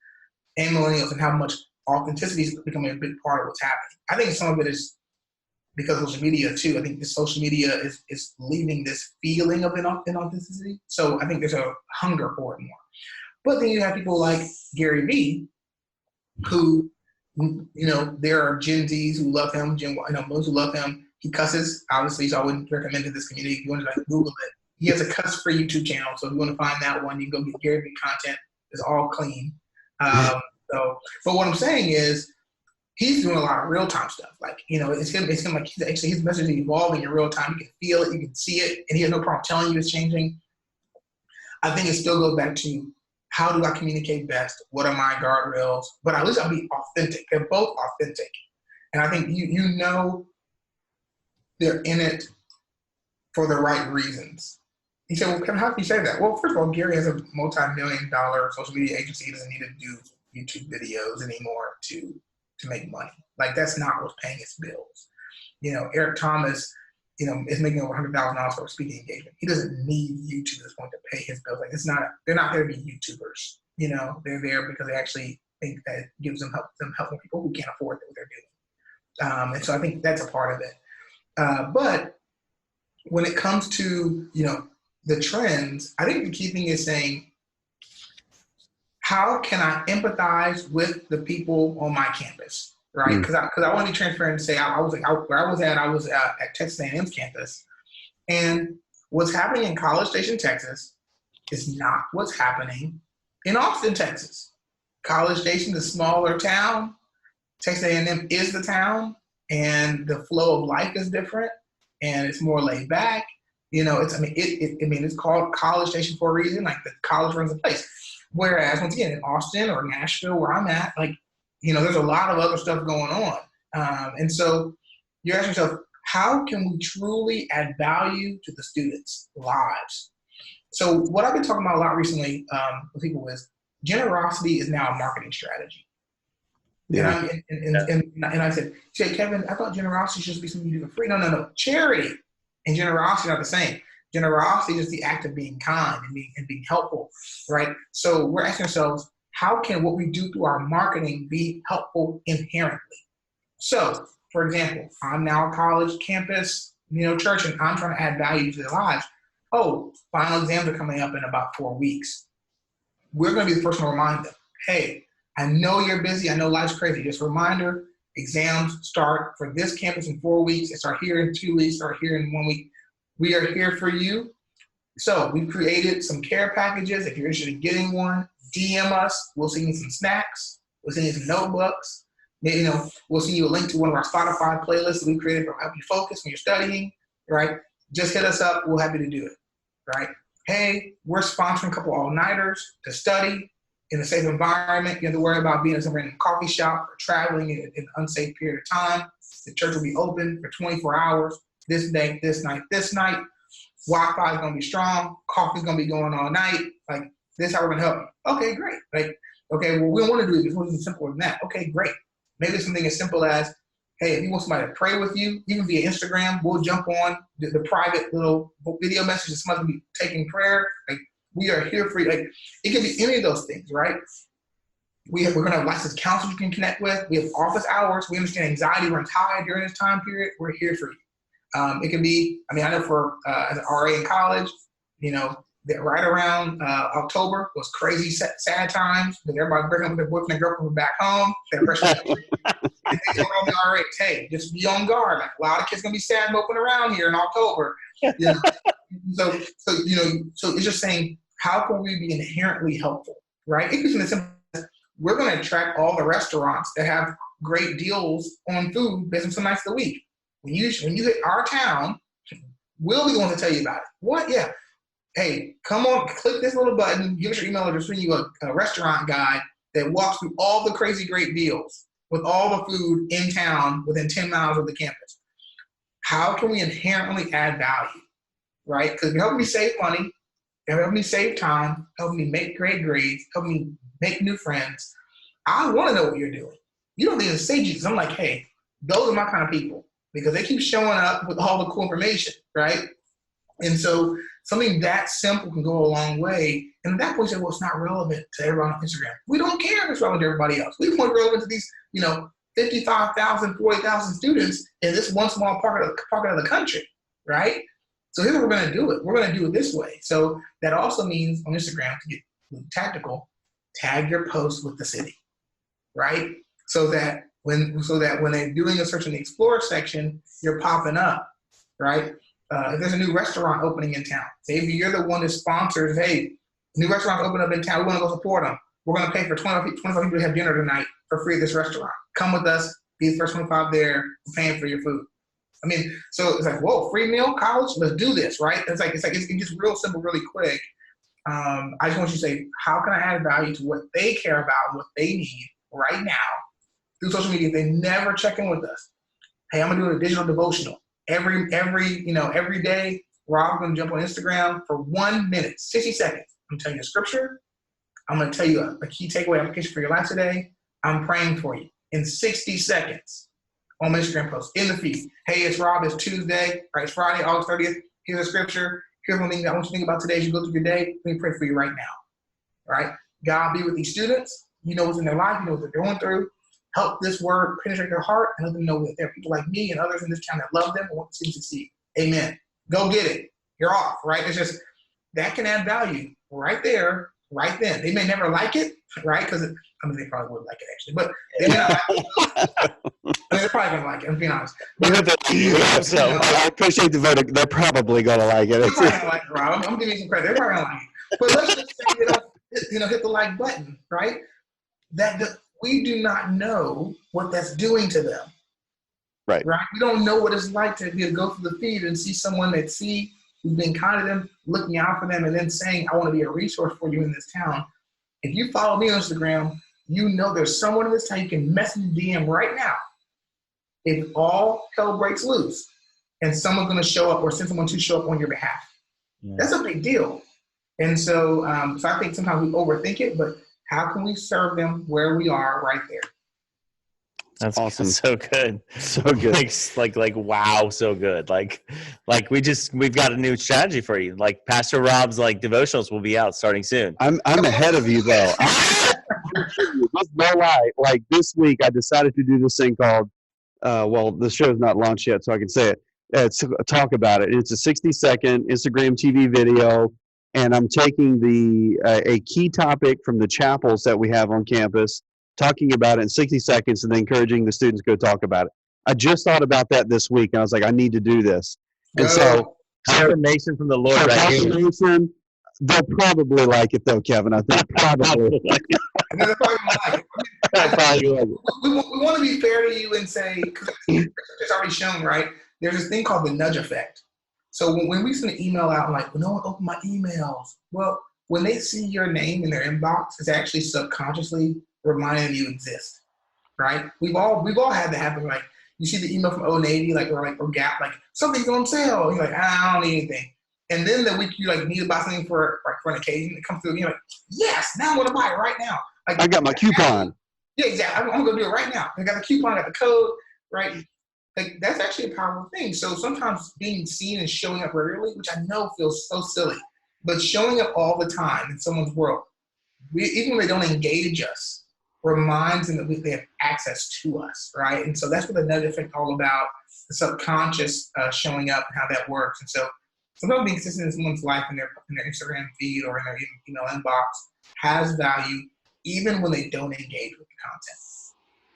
and millennials and how much authenticity is becoming a big part of what's happening. I think some of it is because of social media too. I think the social media is leaving this feeling of inauthenticity. So I think there's a hunger for it more. But then you have people like Gary Vee, who, there are Gen Zs who love him, those who love him. He cusses, obviously, so I wouldn't recommend to this community. If you want to Google it, he has a cuss-free YouTube channel. So if you want to find that one, you can go get Gary Vee content. It's all clean. But what I'm saying is, he's doing a lot of real-time stuff. Like, it's him like his message is evolving in real time. You can feel it, you can see it, and he has no problem telling you it's changing. I think it still goes back to, how do I communicate best? What are my guardrails? But at least I'll be authentic. They're both authentic. And I think they're in it for the right reasons. He said, well, Kevin, how can you say that? Well, first of all, Gary has a multi-million-dollar social media agency. He doesn't need to do YouTube videos anymore to make money. Like, that's not what's paying his bills. Eric Thomas, is making over $100,000 for a speaking engagement. He doesn't need YouTube at this point to pay his bills. Like, they're not there to be YouTubers. They're there because they actually think that it gives them helping people who can't afford what they're doing. And so I think that's a part of it. But when it comes to, the trends, I think the key thing is saying, how can I empathize with the people on my campus, right? Because I want to be transparent and say, I was at Texas A&M's campus, and what's happening in College Station, Texas, is not what's happening in Austin, Texas. College Station is a smaller town. Texas A&M is the town, and the flow of life is different, and it's more laid back. It's called College Station for a reason. Like, the college runs the place. Whereas, once again, in Austin or Nashville, where I'm at, there's a lot of other stuff going on. And so you're asking yourself, how can we truly add value to the students' lives? So what I've been talking about a lot recently with people is, generosity is now a marketing strategy. Yeah. And I said, Kevin, I thought generosity should just be something you do for free. No. Charity and generosity are the same. Generosity is the act of being kind and being helpful, right? So we're asking ourselves, how can what we do through our marketing be helpful inherently? So, for example, I'm now a college campus, church, and I'm trying to add value to their lives. Oh, final exams are coming up in about 4 weeks. We're going to be the first one to remind them, hey, I know you're busy. I know life's crazy. Just a reminder, exams start for this campus in 4 weeks. They start here in 2 weeks, start here in 1 week. We are here for you. So we created some care packages. If you're interested in getting one, DM us. We'll send you some snacks. We'll send you some notebooks. We'll send you a link to one of our Spotify playlists that we created to help you focus when you're studying, right? Just hit us up. We're happy to do it, right? Hey, we're sponsoring a couple all-nighters to study in a safe environment. You have to worry about being in some random coffee shop or traveling in an unsafe period of time. The church will be open for 24 hours. This day, this night. Wi-Fi is going to be strong. Coffee's going to be going all night. Like, this is how we're going to help you. Okay, great. Like, okay, well, we don't want to do this. It's simpler than that. Okay, great. Maybe something as simple as, hey, if you want somebody to pray with you, even via Instagram, we'll jump on the private little video message that somebody's going to be taking prayer. Like, we are here for you. Like, it can be any of those things, right? We're going to have licensed counselors you can connect with. We have office hours. We understand anxiety runs high during this time period. We're here for you. It can be, I mean, I know for as an RA in college, you know, that right around October was crazy sad times because everybody breaking up with their boyfriend and girlfriend back home. They're freshman and they told all the RAs, hey, just be on guard. Like, a lot of kids gonna be sad moping around here in October. You know? so you know, so it's just saying, how can we be inherently helpful, right? It could be simple. We're going to attract all the restaurants that have great deals on food based on some nights of the week. When you hit our town, we'll be the ones to tell you about it. What? Yeah. Hey, come on, click this little button, give us your email address, send you a restaurant guide that walks through all the crazy great deals with all the food in town within 10 miles of the campus. How can we inherently add value, right? Because you're helping me save money, you're helping me save time, helping me make great grades, helping me make new friends. I want to know what you're doing. You don't need to say Jesus. I'm like, hey, those are my kind of people because they keep showing up with all the cool information, right? And so something that simple can go a long way. And at that point, you say, well, it's not relevant to everyone on Instagram. We don't care if it's relevant to everybody else. We want relevant to these, 55,000, 40,000 students in this one small pocket of the country, right? So here's how we're going to do it. We're going to do it this way. So that also means on Instagram, to get tactical, tag your post with the city, right? So that when they're doing a search in the Explore section, you're popping up, right? If there's a new restaurant opening in town, maybe you're the one that sponsors, hey, new restaurants open up in town, we want to go support them. We're going to pay for 25 people to have dinner tonight for free at this restaurant. Come with us, be the first 25 there, we're paying for your food. I mean, so it's like, whoa, free meal, college, let's do this, right? It gets real simple, really quick. I just want you to say, how can I add value to what they care about, what they need right now through social media? They never check in with us. Hey, I'm gonna do a digital devotional every day. Rob's gonna jump on Instagram for 1 minute, 60 seconds. I'm telling you a scripture. I'm gonna tell you a key takeaway application for your life today. I'm praying for you in 60 seconds on my Instagram post in the feed. Hey, it's Rob. It's Tuesday. Right, it's Friday, August 30th. Here's a scripture. Here's one thing that I want you to think about today as you go through your day. Let me pray for you right now. All right? God be with these students. You know what's in their life. You know what they're going through. Help this word penetrate their heart and let them know that there are people like me and others in this town that love them and want to see them succeed. Amen. Go get it. You're off, right? It's just that can add value right there, right then. They may never like it, right? Because they probably would like it actually, but they may not like it. They're probably gonna like it. I'm being honest. I appreciate the vote. They're probably gonna like it. They're probably gonna like it, Rob. I'm giving you some credit. They're probably gonna like it. But let's just say they don't, hit the like button, right? We do not know what that's doing to them. Right. We don't know what it's like to be able to go through the feed and see someone who's been kind to them, looking out for them, and then saying, I want to be a resource for you in this town. If you follow me on Instagram, you know there's someone in this town you can message DM right now. If all hell breaks loose and someone's going to show up or send someone to show up on your behalf. Yeah. That's a big deal. And so I think sometimes we overthink it, but how can we serve them where we are right there? That's awesome. So good. So good. Like wow, so good. Like we've got a new strategy for you. Like Pastor Rob's devotionals will be out starting soon. I'm ahead of you though. Let's no lie. Like this week I decided to do this thing called the show's not launched yet, so I can say it. It's talk about it. It's a 60-second Instagram TV video, and I'm taking a key topic from the chapels that we have on campus, talking about it in 60 seconds, and then encouraging the students to go talk about it. I just thought about that this week, and I was like, I need to do this. And so confirmation from the Lord right here. They'll probably like it though, Kevin. I think probably. They're probably like it. We want to be fair to you and say, because it's already shown, right? There's this thing called the nudge effect. So when we send an email out, I'm like, well, no one opened my emails. Well, when they see your name in their inbox, it's actually subconsciously reminding them you exist, right? We've all had that happen. Like you see the email from Old Navy, or Gap, like something's on sale. You're like, I don't need anything. And then the week you need to buy something for an occasion, it comes through and you're like, yes, now I'm going to buy it right now. Like, I got my coupon. Yeah, exactly. I'm going to do it right now. I got the coupon, I got the code, right? Like that's actually a powerful thing. So sometimes being seen and showing up regularly, which I know feels so silly, but showing up all the time in someone's world, even when they don't engage us, reminds them that they have access to us, right? And so that's what the nudge effect is all about. the subconscious showing up and how that works. And so sometimes being consistent in someone's life in their Instagram feed or in their email inbox has value even when they don't engage with the content.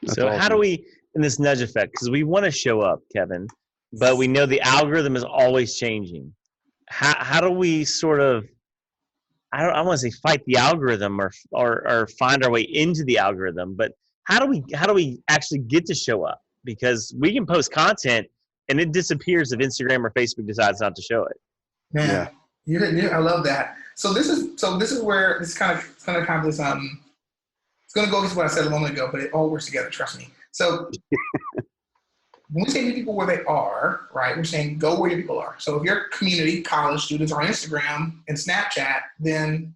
That's So awesome. how do we, in this nudge effect, because we want to show up, Kevin, but we know the algorithm is always changing. How do we sort of, I want to say fight the algorithm or find our way into the algorithm, but how do we actually get to show up? Because we can post content and it disappears if Instagram or Facebook decides not to show it. Man, I love that. So this is where it's kind of this it's going to go against what I said a moment ago, but it all works together. Trust me. So when we say meet people where they are, right, we're saying go where your people are. So if your community, college students, are on Instagram and Snapchat, then,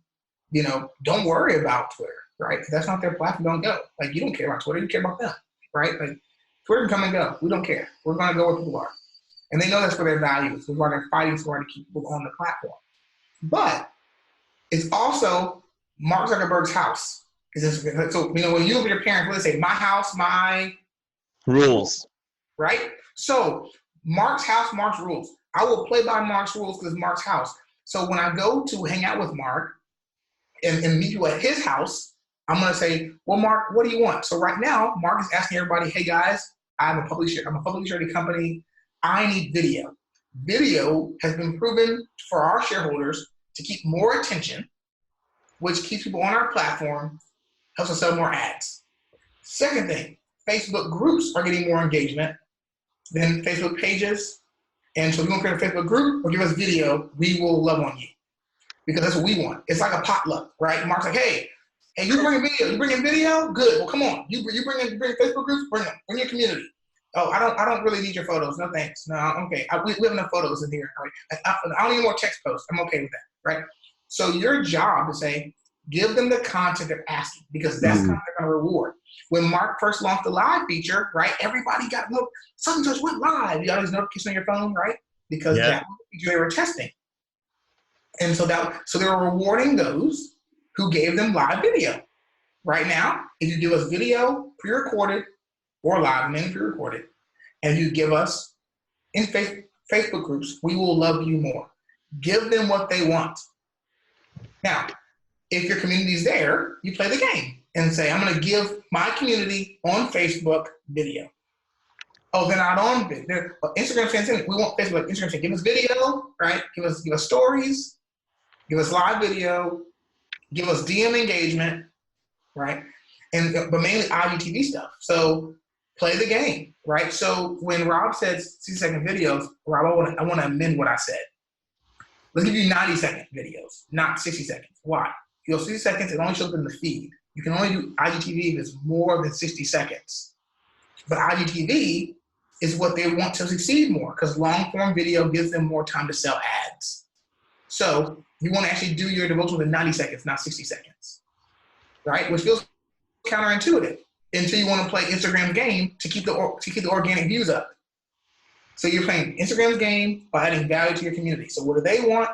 don't worry about Twitter, right? If that's not their platform, don't go. Like, you don't care about Twitter, you care about them, right? Like, Twitter can come and go. We don't care. We're going to go where people are. And they know that's where their value is. That's why they're fighting so hard to keep people on the platform. But it's also Mark Zuckerberg's house. So, when you look at your parents, what do they say? My house, my rules. Right? So Mark's house, Mark's rules. I will play by Mark's rules because it's Mark's house. So when I go to hang out with Mark and meet you at his house, I'm going to say, well, Mark, what do you want? So right now, Mark is asking everybody, hey guys, I'm a publicly traded company. I need video. Video has been proven for our shareholders to keep more attention, which keeps people on our platform, helps us sell more ads. Second thing, Facebook groups are getting more engagement than Facebook pages. And so if you want to create a Facebook group or give us video, we will love on you because that's what we want. It's like a potluck, right? Mark's like, hey, you bring video. You bring in video? Good. Well, come on. You bring Facebook groups? Bring them. Bring your community. Oh, I don't really need your photos. No thanks. No, okay. We have enough photos in here. Right? I don't need more text posts. I'm okay with that, right? So your job is say, give them the content they're asking because that's content they're going to reward. When Mark first launched the live feature, right, everybody got something just went live. You got these notifications on your phone, right? Because that was the feature they were testing. And so they were rewarding those who gave them live video. Right now, if you give us video pre-recorded or live, mainly pre-recorded, and you give us in Facebook groups, we will love you more. Give them what they want. Now, if your community's there, you play the game and say, I'm going to give my community on Facebook video. Oh, they're not on video. Instagram saying, we want Facebook. Instagram saying, give us video, right? Give us stories, give us live video, give us DM engagement, right? But mainly IGTV stuff. So play the game, right? So when Rob said 60-second videos, Rob, I want to amend what I said. Let's give you 90-second videos, not 60 seconds. Why? 60 seconds, it only shows up in the feed. You can only do IGTV if it's more than 60 seconds. But IGTV is what they want to succeed more because long-form video gives them more time to sell ads. So you want to actually do your devotional in 90 seconds, not 60 seconds, right? Which feels counterintuitive until you want to play Instagram's game to keep the organic views up. So you're playing Instagram's game by adding value to your community. So what do they want?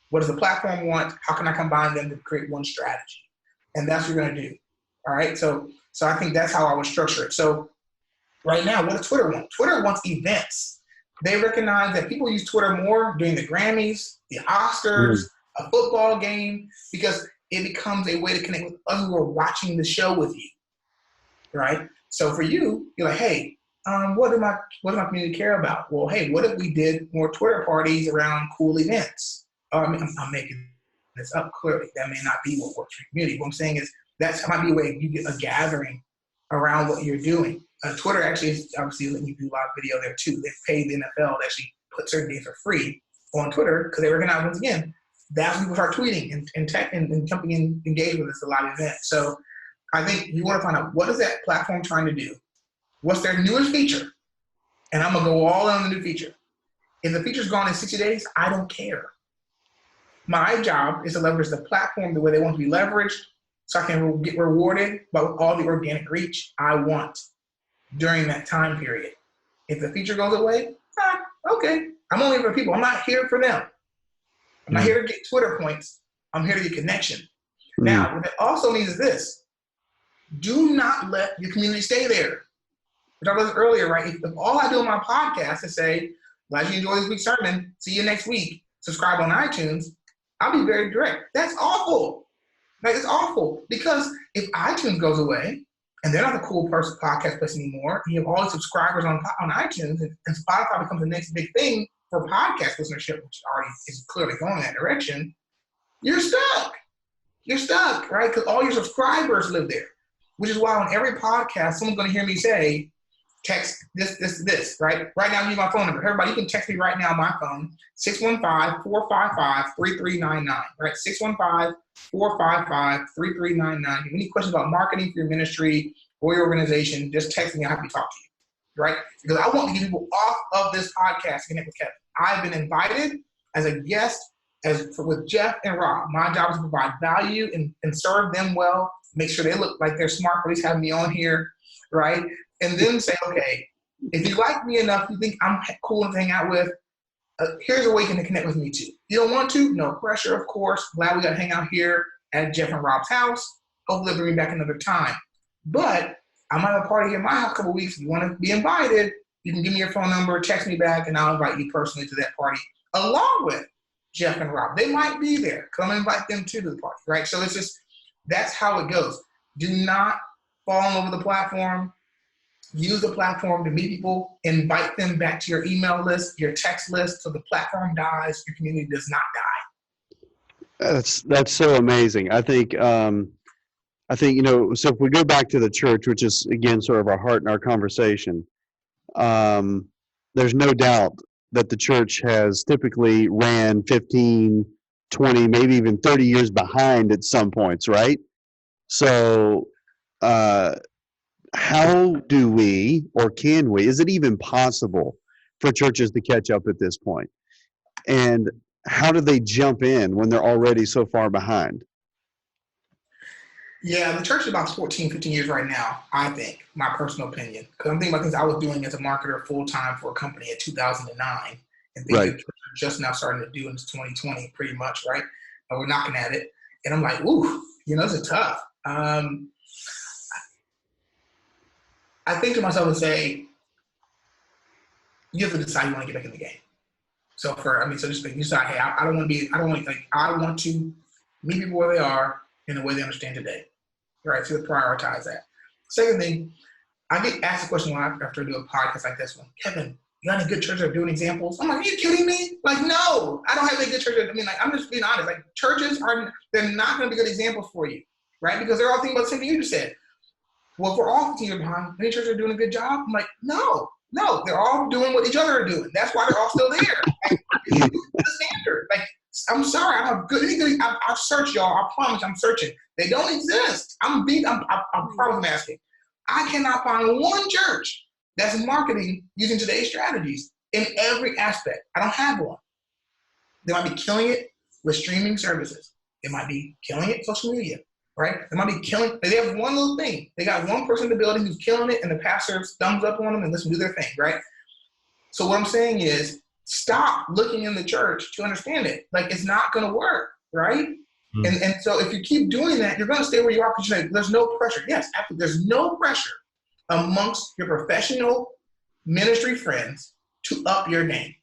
What does the platform want? How can I combine them to create one strategy? And that's what you're going to do. All right. So I think that's how I would structure it. So right now, what does Twitter want? Twitter wants events. They recognize that people use Twitter more during the Grammys, the Oscars, a football game, because it becomes a way to connect with others who are watching the show with you. Right. So for you, you're like, hey, what does my community care about? Well, hey, what if we did more Twitter parties around cool events? I'm making this up clearly. That may not be what works for your community. What I'm saying is that might be a way you get a gathering around what you're doing. Twitter actually is obviously letting you do live video there too. They've paid the NFL to actually put certain days for free on Twitter because they recognize, once again, that's when people start tweeting and jumping in, engage with us, a live event. So I think you want to find out, what is that platform trying to do? What's their newest feature? And I'm going to go all in on the new feature. If the feature's gone in 60 days, I don't care. My job is to leverage the platform the way they want to be leveraged so I can get rewarded by all the organic reach I want during that time period. If the feature goes away, okay. I'm only here for people. I'm not here for them. I'm not here to get Twitter points. I'm here to get connection. Now, what it also means is this. Do not let your community stay there. We talked about this earlier, right? If all I do on my podcast is say, glad you enjoyed this week's sermon, see you next week, subscribe on iTunes, I'll be very direct. That's awful. Like, it's awful. Because if iTunes goes away and they're not the cool person podcast place anymore, and you have all the subscribers on iTunes, and Spotify becomes the next big thing for podcast listenership, which already is clearly going in that direction, you're stuck. You're stuck, right? Because all your subscribers live there, which is why on every podcast, someone's going to hear me say, text this, right? Right now, I use my phone number. Everybody, you can text me right now on my phone, 615-455-3399, right? 615-455-3399. If you have any questions about marketing for your ministry or your organization, just text me. I'll happy to talk to you, right? Because I want to get people off of this podcast to connect with Kevin. I've been invited as a guest with Jeff and Rob. My job is to provide value and serve them well, make sure they look like they're smart for at least having me on here, right? And then say, okay, if you like me enough, you think I'm cool to hang out with, here's a way you can connect with me too. You don't want to? No pressure, of course. Glad we got to hang out here at Jeff and Rob's house. Hopefully they'll bring me back another time. But I'm at a party here in my house in a couple of weeks. If you want to be invited, you can give me your phone number, text me back, and I'll invite you personally to that party along with Jeff and Rob. They might be there. Come invite them too to the party, right? So it's just, that's how it goes. Do not fall in love with the platform. Use the platform to meet people, invite them back to your email list, your text list, so the platform dies, your community does not die. That's so amazing. I think so if we go back to the church, which is again sort of our heart and our conversation, there's no doubt that the church has typically ran 15, 20, maybe even 30 years behind at some points, right? So how do we, or can we, is it even possible for churches to catch up at this point? And how do they jump in when they're already so far behind? Yeah, the church is about 14, 15 years right now, I think, my personal opinion. Because I'm thinking about things I was doing as a marketer full-time for a company in 2009, and things that are just now starting to do in 2020, pretty much, right? And we're knocking at it. And I'm like, ooh, this is tough. I think to myself and say, you have to decide you want to get back in the game. So just you decide, hey, I want to meet people where they are in the way they understand today, right? So to prioritize that. Second thing, I get asked a question after I do a podcast like this one, Kevin, you got any good churches that are doing examples? I'm like, are you kidding me? Like, no, I don't have any good churches. I'm just being honest. Like, churches they're not going to be good examples for you, right? Because they're all thinking about the same thing you just said. Well, if we're all 15 years behind, any churches are doing a good job? I'm like, no, they're all doing what each other are doing. That's why they're all still there. Like, the standard. Like, I'm sorry, I have good. I've searched, y'all. I promise, I'm searching. They don't exist. I promise I'm asking. I cannot find one church that's marketing using today's strategies in every aspect. I don't have one. They might be killing it with streaming services. They might be killing it with social media. Right? They might be killing. They have one little thing. They got one person in the building who's killing it, and the pastor thumbs up on them and lets them do their thing, right? So what I'm saying is, stop looking in the church to understand it. Like, it's not going to work, right? Mm-hmm. And so if you keep doing that, you're going to stay where you are because there's no pressure. Yes, absolutely. There's no pressure amongst your professional ministry friends to up your game.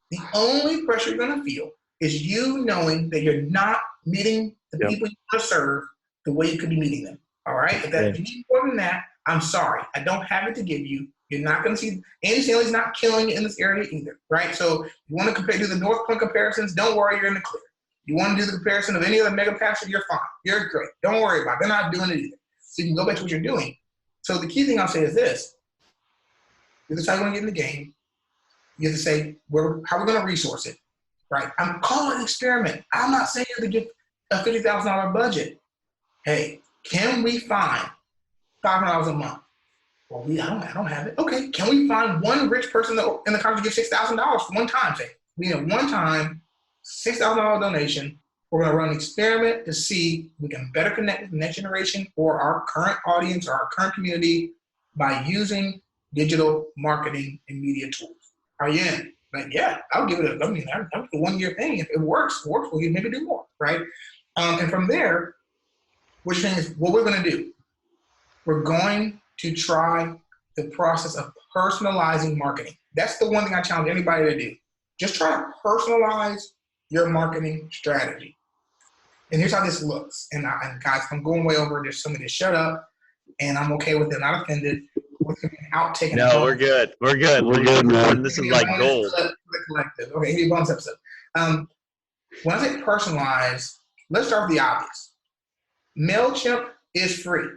The only pressure you're going to feel is you knowing that you're not meeting the people you want to serve the way you could be meeting them. All right? If you need more than that, I'm sorry. I don't have it to give you. You're not going to see Andy Stanley's not killing it in this area either, right? So you want to do the North Point comparisons, don't worry, you're in the clear. You want to do the comparison of any other mega pastor, you're fine. You're great. Don't worry about it. They're not doing it either. So you can go back to what you're doing. So the key thing I'll say is this. You decide you want to get in the game. You have to say, how we're going to resource it, right? I'm calling it an experiment. I'm not saying you have to get a $50,000 budget. Hey, can we find $500 a month? Well, I don't have it. Okay, can we find one rich person in the country to give $6,000 for one time? Say, we need a one-time $6,000 donation. We're going to run an experiment to see if we can better connect with the next generation or our current audience or our current community by using digital marketing and media tools. Are you in? Like, yeah, I'll give it that's a one-year thing. If it works, we'll maybe do more, right? And from there, what you're saying is what we're going to do. We're going to try the process of personalizing marketing. That's the one thing I challenge anybody to do. Just try to personalize your marketing strategy. And here's how this looks. And guys, I'm going way over. There's somebody to shut up, and I'm okay with it. Not offended. We're going to be outtaking. No, we're good. We're good. We're good, man. This is like gold. Collective. Okay, give me a bonus episode. When I say personalize, let's start with the obvious. MailChimp is free.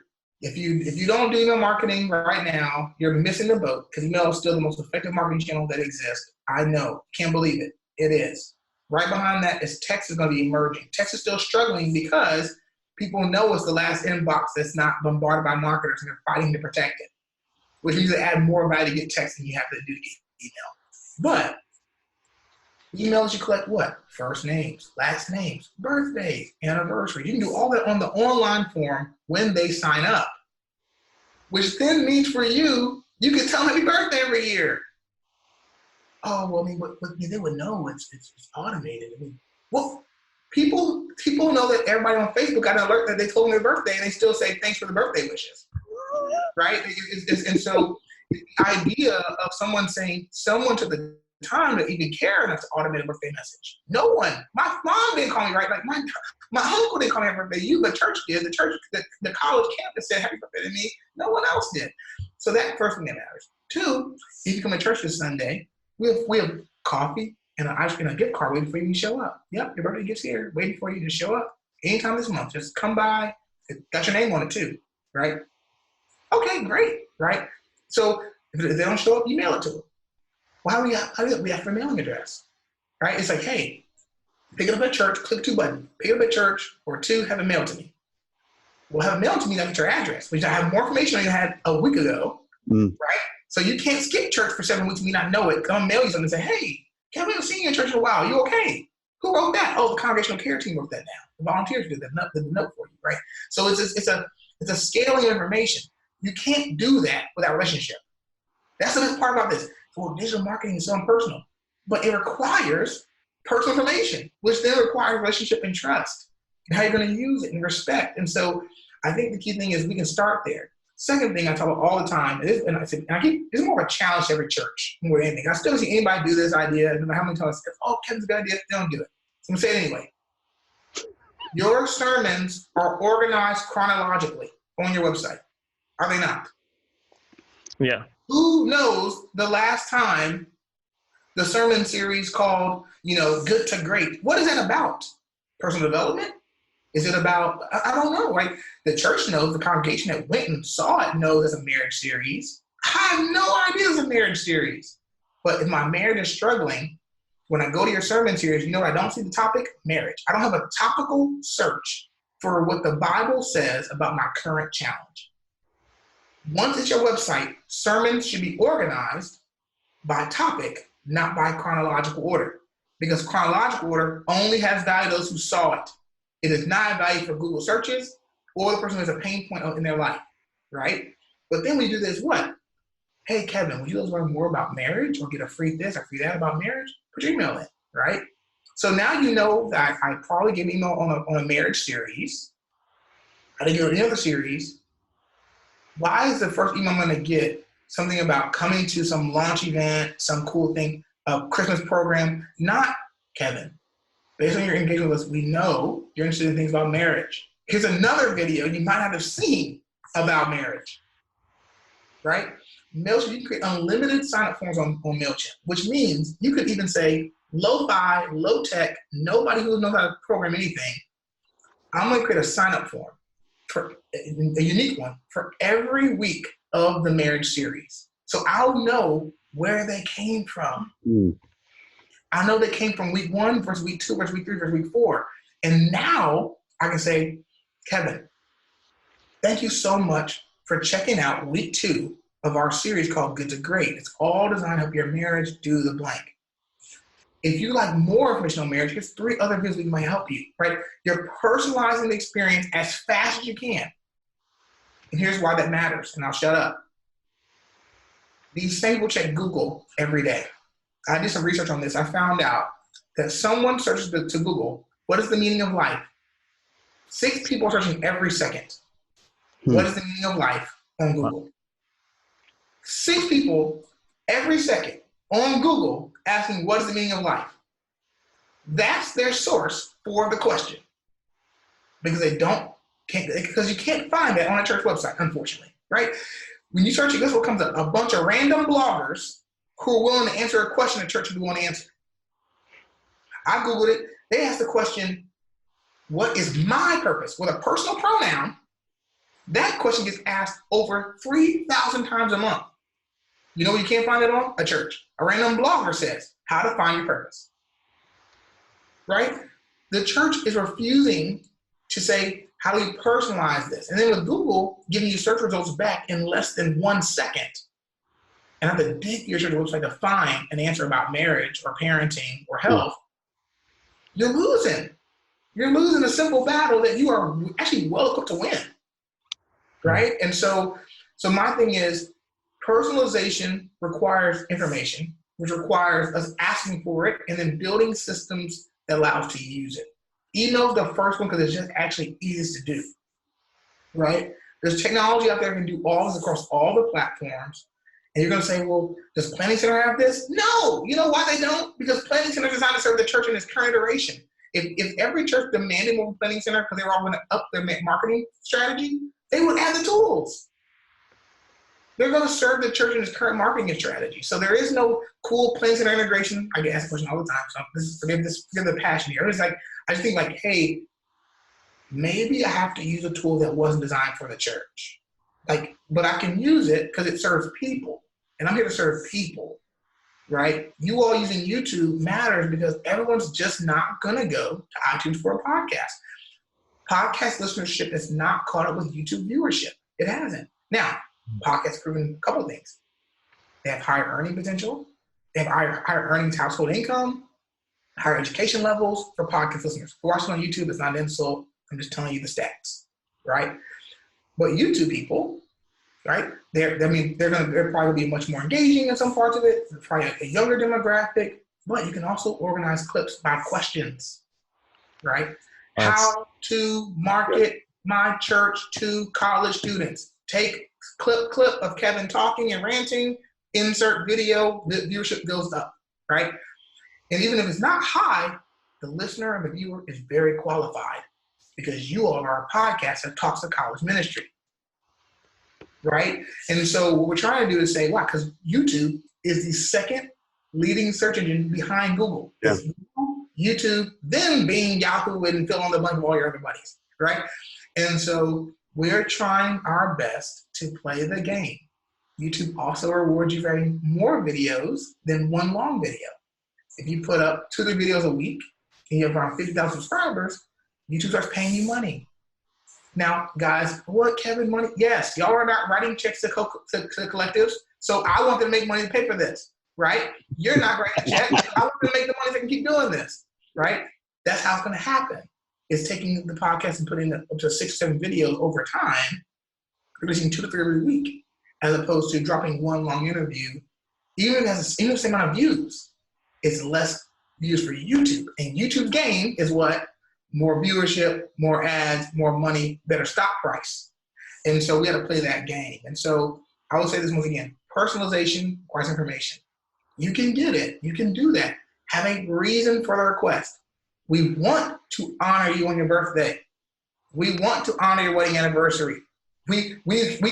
If you don't do email marketing right now, you're missing the boat, because email is still the most effective marketing channel that exists. I know. Can't believe it. It is. Right behind that is text is going to be emerging. Text is still struggling because people know it's the last inbox that's not bombarded by marketers, and they're fighting to protect it, which means to add more value to get text than you have to do to get email. But emails, you collect what? First names, last names, birthdays, anniversaries. You can do all that on the online form when they sign up, which then means for you, you can tell them happy birthday every year. Oh, well, I mean, but they would know it's automated. I mean, well, people know that everybody on Facebook got an alert that they told them their birthday, and they still say thanks for the birthday wishes, right? And so the idea of someone took the time to even care enough to automate a birthday message. No one. My mom didn't call me, right? Like my uncle didn't call me happy birthday. The church did. The college campus said happy birthday to me. No one else did. So that first thing that matters. Two, if you come to church this Sunday, we have coffee and a gift card waiting for you to show up. Yep, your birthday gift's here, waiting for you to show up anytime this month. Just come by. It got your name on it too, right? Okay, great, right? So if they don't show up, you mail it to them. Well, how do we have for mailing address, right? It's like, hey, pick it up at church, click 2 buttons. Pick it up at church, or 2, have it mailed to me. Well, have it mailed to me, that's your address, which I have more information than you had a week ago, right? So you can't skip church for 7 weeks and me not know it. Come mail you something and say, hey, Kevin, I haven't seen you in church in a while. You okay? Who wrote that? Oh, the congregational care team wrote that down. The volunteers did the note for you, right? So it's a scaling of information. You can't do that without relationship. That's the best part about this. Well, digital marketing is so impersonal, but it requires personal information, which then requires relationship and trust, and how you're going to use it and respect. And so I think the key thing is we can start there. Second thing I talk about all the time, this is more of a challenge to every church more than anything. I still don't see anybody do this idea, no matter how many times, oh, Kevin's a good idea, they don't do it. So I'm going to say it anyway. Your sermons are organized chronologically on your website, are they not? Yeah. Who knows the last time the sermon series called, Good to Great? What is that about? Personal development? Is it about, I don't know, right? The church knows, the congregation that went and saw it knows it's a marriage series. I have no idea it's a marriage series. But if my marriage is struggling, when I go to your sermon series, you know what I don't see the topic? Marriage. I don't have a topical search for what the Bible says about my current challenge. Once it's your website, sermons should be organized by topic, not by chronological order. Because chronological order only has value to those who saw it. It is not value for Google searches or the person who has a pain point in their life, right? But then we do this, what? Hey, Kevin, would you like to learn more about marriage or get a free this or free that about marriage? Put your email in, right? So now you know that I probably gave email on a marriage series. I didn't give any other series. Why is the first email I'm going to get something about coming to some launch event, some cool thing, a Christmas program? Not, Kevin, based on your engagement with us, we know you're interested in things about marriage. Here's another video you might not have seen about marriage, right? MailChimp, you can create unlimited sign-up forms on MailChimp, which means you could even say low-fi, low-tech, nobody who knows how to program anything. I'm going to create a sign-up form, for a unique one, for every week of the marriage series. So I'll know where they came from. I know they came from week 1 versus week 2 versus week 3 versus week 4. And now I can say, Kevin, thank you so much for checking out week 2 of our series called Good to Great. It's all designed to help your marriage do the blank. If you like more information on marriage, here's 3 other videos that might help you, right? You're personalizing the experience as fast as you can. And here's why that matters, and I'll shut up. These same people check Google every day. I did some research on this. I found out that someone searches to Google, what is the meaning of life? 6 people are searching every second. What is the meaning of life on Google? 6 people every second on Google asking what is the meaning of life. That's their source for the question. Because because you can't find that on a church website, unfortunately, right? When you search it, guess what comes up? A bunch of random bloggers who are willing to answer a question the church would want to answer. I Googled it. They asked the question, what is my purpose? With a personal pronoun, that question gets asked over 3,000 times a month. You know where you can't find it on? A church. A random blogger says, how to find your purpose. Right? The church is refusing to say, how do we personalize this? And then with Google giving you search results back in less than 1 second, and have to dig your church website to find an answer about marriage or parenting or health, you're losing. You're losing a simple battle that you are actually well equipped to win. Right? And so my thing is, personalization requires information, which requires us asking for it and then building systems that allow us to use it. Email is the first one because it's just actually easiest to do, right? There's technology out there that can do all this across all the platforms. And you're going to say, well, does Planning Center have this? No. You know why they don't? Because Planning Center is designed to serve the church in its current iteration. If every church demanded more Planning Center because they were all going to up their marketing strategy, they would add the tools. They're going to serve the church in its current marketing strategy. So there is no cool Planning Center integration. I get asked the question all the time. So forgive the passion here. It's like, I just think like, hey, maybe I have to use a tool that wasn't designed for the church. But I can use it because it serves people. And I'm here to serve people, right? You all using YouTube matters because everyone's just not going to go to iTunes for a podcast. Podcast listenership is not caught up with YouTube viewership. It hasn't. Now, podcasts proven a couple of things. They have higher earning potential. They have higher earnings, household income, higher education levels for podcast listeners. If you're watching on YouTube, it's not an insult. I'm just telling you the stats, right? But YouTube people, right? They're probably be much more engaging in some parts of it. They're probably a younger demographic, but you can also organize clips by questions, right? How to market my church to college students. Take clip of Kevin talking and ranting, insert video, the viewership goes up, right? And even if it's not high, the listener and the viewer is very qualified because you all are a podcast that talks to college ministry, right? And so what we're trying to do is say, why? Because YouTube is the second leading search engine behind Google. Yeah. YouTube, then Bing, Yahoo, and fill in the blank of all your other buddies, right? And so we're trying our best to play the game. YouTube also rewards you for having more videos than one long video. If you put up 2 or 3 videos a week and you have around 50,000 subscribers, YouTube starts paying you money. Now, guys, what, Kevin, money? Yes, y'all are not writing checks to collectives, so I want them to make money to pay for this, right? You're not writing checks. I want them to make the money so they can keep doing this, right? That's how it's going to happen. It's taking the podcast and putting it up to 6 or 7 videos over time, releasing 2 to 3 every week, as opposed to dropping one long interview. Even if it's the same amount of views, it's less views for YouTube. And YouTube's game is what? More viewership, more ads, more money, better stock price. And so we got to play that game. And so I will say this once again, personalization requires information. You can get it. You can do that. Have a reason for the request. We want to honor you on your birthday. We want to honor your wedding anniversary. We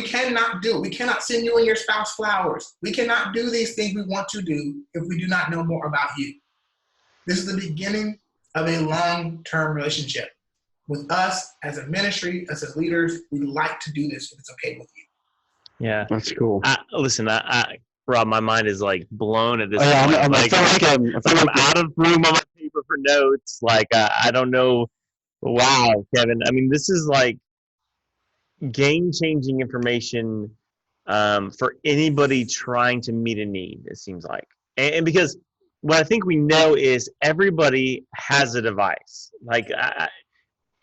cannot do it. We cannot send you and your spouse flowers. We cannot do these things we want to do if we do not know more about you. This is the beginning of a long-term relationship. With us as a ministry, us as leaders, we like to do this if it's okay with you. Yeah. That's cool. Listen, Rob, my mind is like blown at this Oh, yeah, point. I'm out of room on my paper for notes. Like, I don't know. Wow, Kevin. I mean, this is like game-changing information for anybody trying to meet a need, it seems like. And because what I think we know is everybody has a device. Like,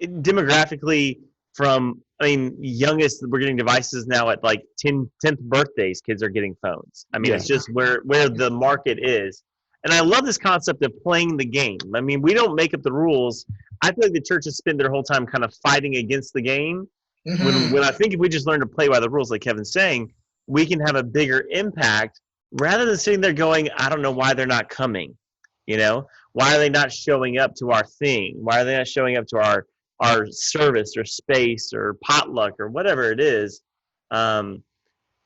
demographically, youngest, we're getting devices now at like 10th birthdays, kids are getting phones. I mean, It's just where the market is. And I love this concept of playing the game. I mean, we don't make up the rules. I feel like the churches spend their whole time kind of fighting against the game. Mm-hmm. When I think if we just learn to play by the rules, like Kevin's saying, we can have a bigger impact rather than sitting there going, I don't know why they're not coming. You know, why are they not showing up to our thing? Why are they not showing up to our service or space or potluck or whatever it is?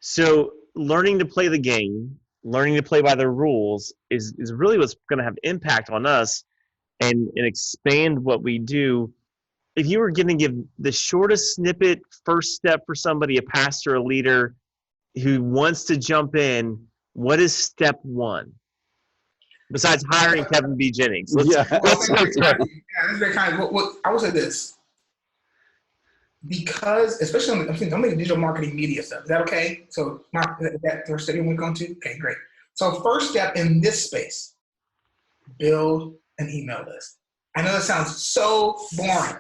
So learning to play the game, learning to play by the rules is really what's going to have impact on us and expand what we do. If you were going to give the shortest snippet, first step for somebody, a pastor, a leader who wants to jump in, what is step one? Besides hiring Kevin B. Jennings. Yeah. That's very kind. What I would say this, because especially I'm thinking digital marketing media stuff. Is that okay? So that first step we're going to. Okay, great. So first step in this space, build an email list. I know that sounds so boring.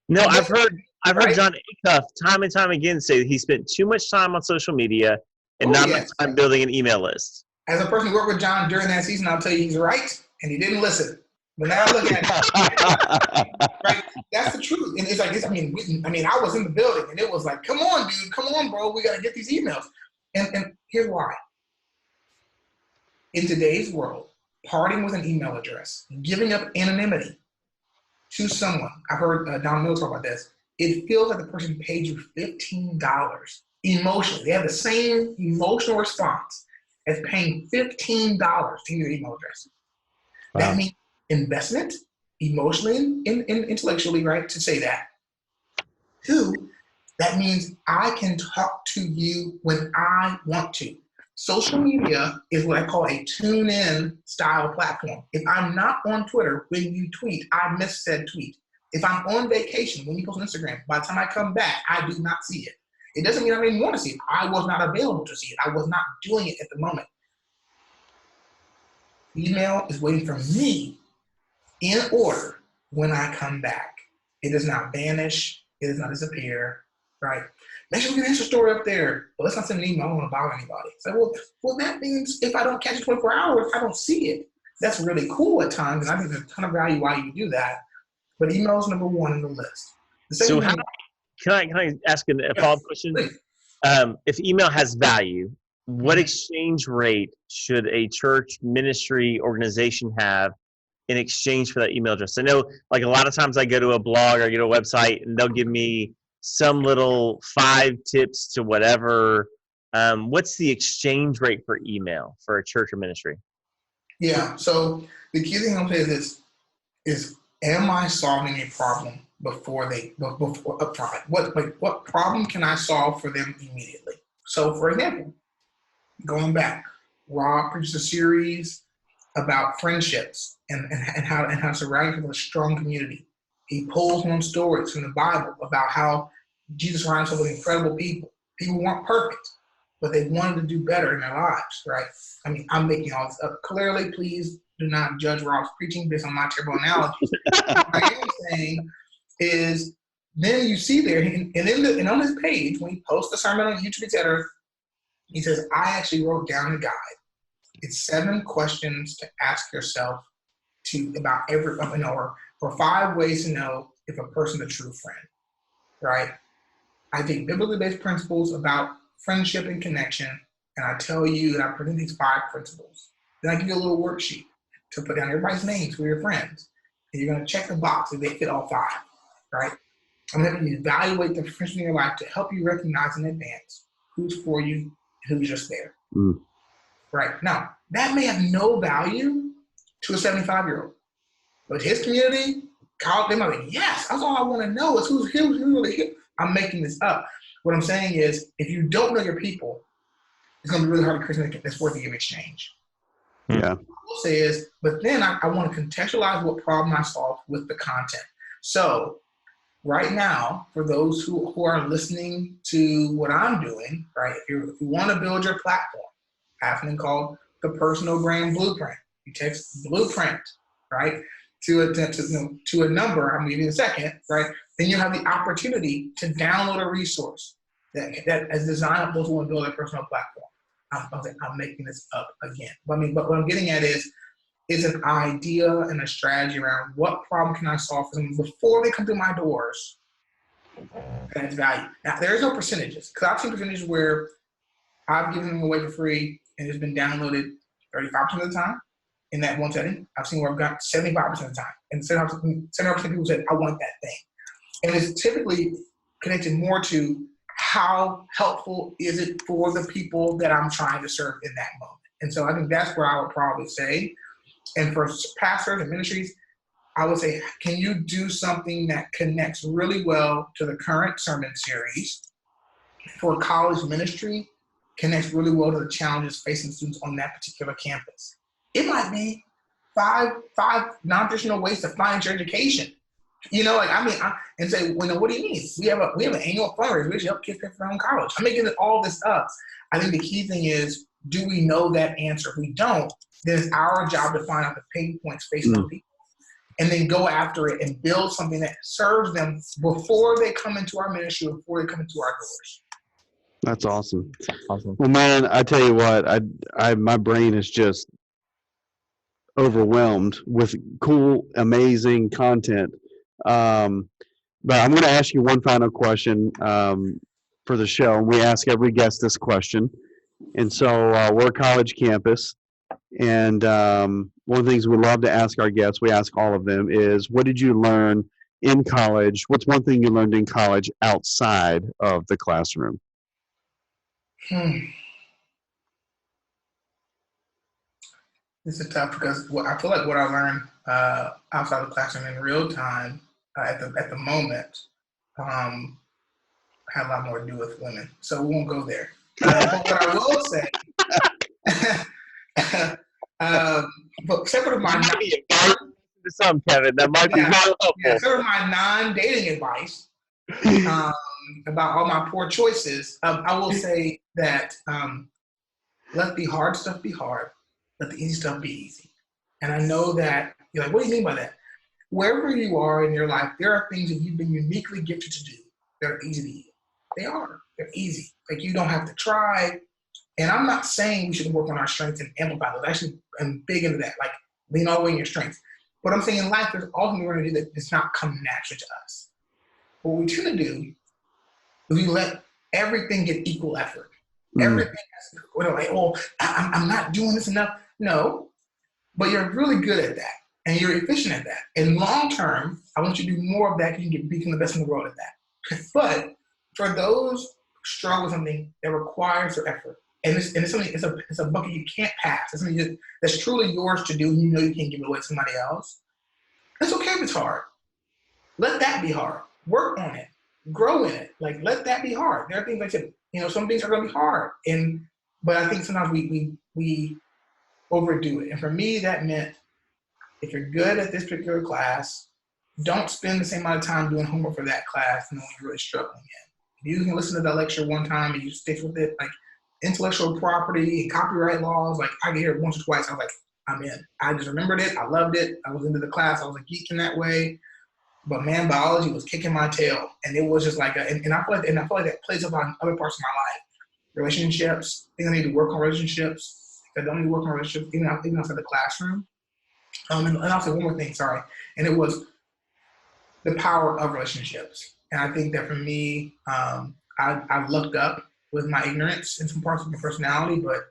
No, I've heard right? John Acuff time and time again say that he spent too much time on social media and not enough time building an email list. As a person who worked with John during that season, I'll tell you he's right, and he didn't listen. But now I look at it, right? That's the truth. And it's like, I was in the building, and it was like, come on, dude, come on, bro, we got to get these emails. And here's why. In today's world, parting with an email address, giving up anonymity to someone, I heard Don Miller talk about this, it feels like the person paid you $15 emotionally. They have the same emotional response as paying $15 to your email address. Wow. That means investment, emotionally and intellectually, right, to say that. Two, that means I can talk to you when I want to. Social media is what I call a tune-in style platform. If I'm not on Twitter when you tweet, I miss said tweet. If I'm on vacation when you post on Instagram, by the time I come back, I do not see it. It doesn't mean I didn't want to see it. I was not available to see it. I was not doing it at the moment. Email is waiting for me in order when I come back. It does not vanish. It does not disappear, right? Make sure we can answer story up there. But let's not send an email. I don't want to bother anybody. It's like, well, that means if I don't catch it 24 hours, I don't see it. That's really cool at times, and I think there's a ton of value why you do that. But email is number one in the list. So can I ask a follow-up question? If email has value, what exchange rate should a church ministry organization have in exchange for that email address? I know, like, a lot of times I go to a blog or I go to a website and they'll give me some little 5 tips to whatever. What's the exchange rate for email for a church or ministry? Yeah. So the key thing I'll say is am I solving a problem before upfront? What problem can I solve for them immediately? So, for example, going back, Rob produced a series about friendships and how to surround yourself with a strong community. He pulls on stories from the Bible about how Jesus surrounded himself with incredible people. People weren't perfect, but they wanted to do better in their lives, right? I mean, I'm making all this up. Clearly, please do not judge Rob's preaching based on my terrible analogies. What I am saying is, then you see there, and on his page, when he posts the sermon on YouTube, etc., he says, I actually wrote down a guide. It's 7 questions to ask yourself about or 5 ways to know if a person's a true friend, right? I take biblically based principles about friendship and connection, and I tell you that I present these 5 principles. Then I give you a little worksheet to put down everybody's names for your friends. And you're going to check the box if they fit all 5, right? I'm going to evaluate the friends in your life to help you recognize in advance who's for you and who's just there. Right. Now, that may have no value to a 75-year-old. But his community, they might be, yes, that's all I want to know is who's really here. I'm making this up. What I'm saying is, if you don't know your people, it's going to be really hard to create this worthy of exchange. Yeah. What I will say is, but then I want to contextualize what problem I solve with the content. So right now, for those who are listening to what I'm doing, right, if you want to build your platform, I have something called the Personal Brand Blueprint. You text blueprint, right, to a number, I'm giving you a second, right, then you have the opportunity to download a resource that is designed for those who want to build a personal platform. I'm making this up again. But what I'm getting at is an idea and a strategy around what problem can I solve for them before they come through my doors that adds value. Now, there is no percentages, because I've seen percentages where I've given them away for free, and it's been downloaded 35% of the time in that one setting. I've seen where I've got 75% of the time. And 75% of people said, I want that thing. And it's typically connected more to how helpful is it for the people that I'm trying to serve in that moment. And so I think that's where I would probably say. And for pastors and ministries, I would say, can you do something that connects really well to the current sermon series? For college ministry, connects really well to the challenges facing students on that particular campus. It might be five non-traditional ways to finance your education. And say, well, what do you mean? We have an annual fundraiser. We should help kids pay for their own college. I'm making all this up. I think the key thing is, do we know that answer? If we don't, then it's our job to find out the pain points facing those people, and then go after it and build something that serves them before they come into our ministry, before they come into our doors. That's awesome. Awesome. Well, man, I tell you what, my brain is just overwhelmed with cool, amazing content. But I'm going to ask you one final question for the show. We ask every guest this question. And so we're a college campus. And one of the things we love to ask our guests, we ask all of them, is what did you learn in college? What's one thing you learned in college outside of the classroom? This is tough because I feel like what I learned outside the classroom in real time at the moment had a lot more to do with women. So we won't go there. But what I will say, but except for my Kevin, that might be helpful. Except for my non-dating advice about all my poor choices, I will say that let the hard stuff be hard. Let the easy stuff be easy. And I know that you're like, what do you mean by that? Wherever you are in your life, there are things that you've been uniquely gifted to do that are easy to do. They are. They're easy. Like, you don't have to try. And I'm not saying we should work on our strengths and amplify those. Actually, I'm big into that. Like, lean all the way in your strengths. But I'm saying in life, there's often we're going to do that does not come naturally to us. What we tend to do is we let everything get equal effort. Everything has, we're like, oh, I'm not doing this enough. No, but you're really good at that, and you're efficient at that. And long term, I want you to do more of that. You can become the best in the world at that. But for those who struggle with something that requires their effort, and it's something, it's a bucket you can't pass. It's something that's truly yours to do, and you know you can't give it away to somebody else. It's okay if it's hard. Let that be hard. Work on it. Grow in it. Like, let that be hard. There are things like I said, some things are going to be hard, but I think sometimes we overdo it. And for me, that meant if you're good at this particular class, don't spend the same amount of time doing homework for that class and when you're really struggling in. If you can listen to that lecture one time and you stick with it, like intellectual property and copyright laws, like I get here once or twice, I was like, I'm in. I just remembered it. I loved it. I was into the class. I was a geek in that way. But man, biology was kicking my tail. And it was just like, and I feel like that plays up on other parts of my life. Relationships, I think I need to work on relationships. I don't need to work on relationships, even outside the classroom. And I'll say one more thing, sorry. And it was the power of relationships. And I think that for me, I've looked up with my ignorance in some parts of my personality, but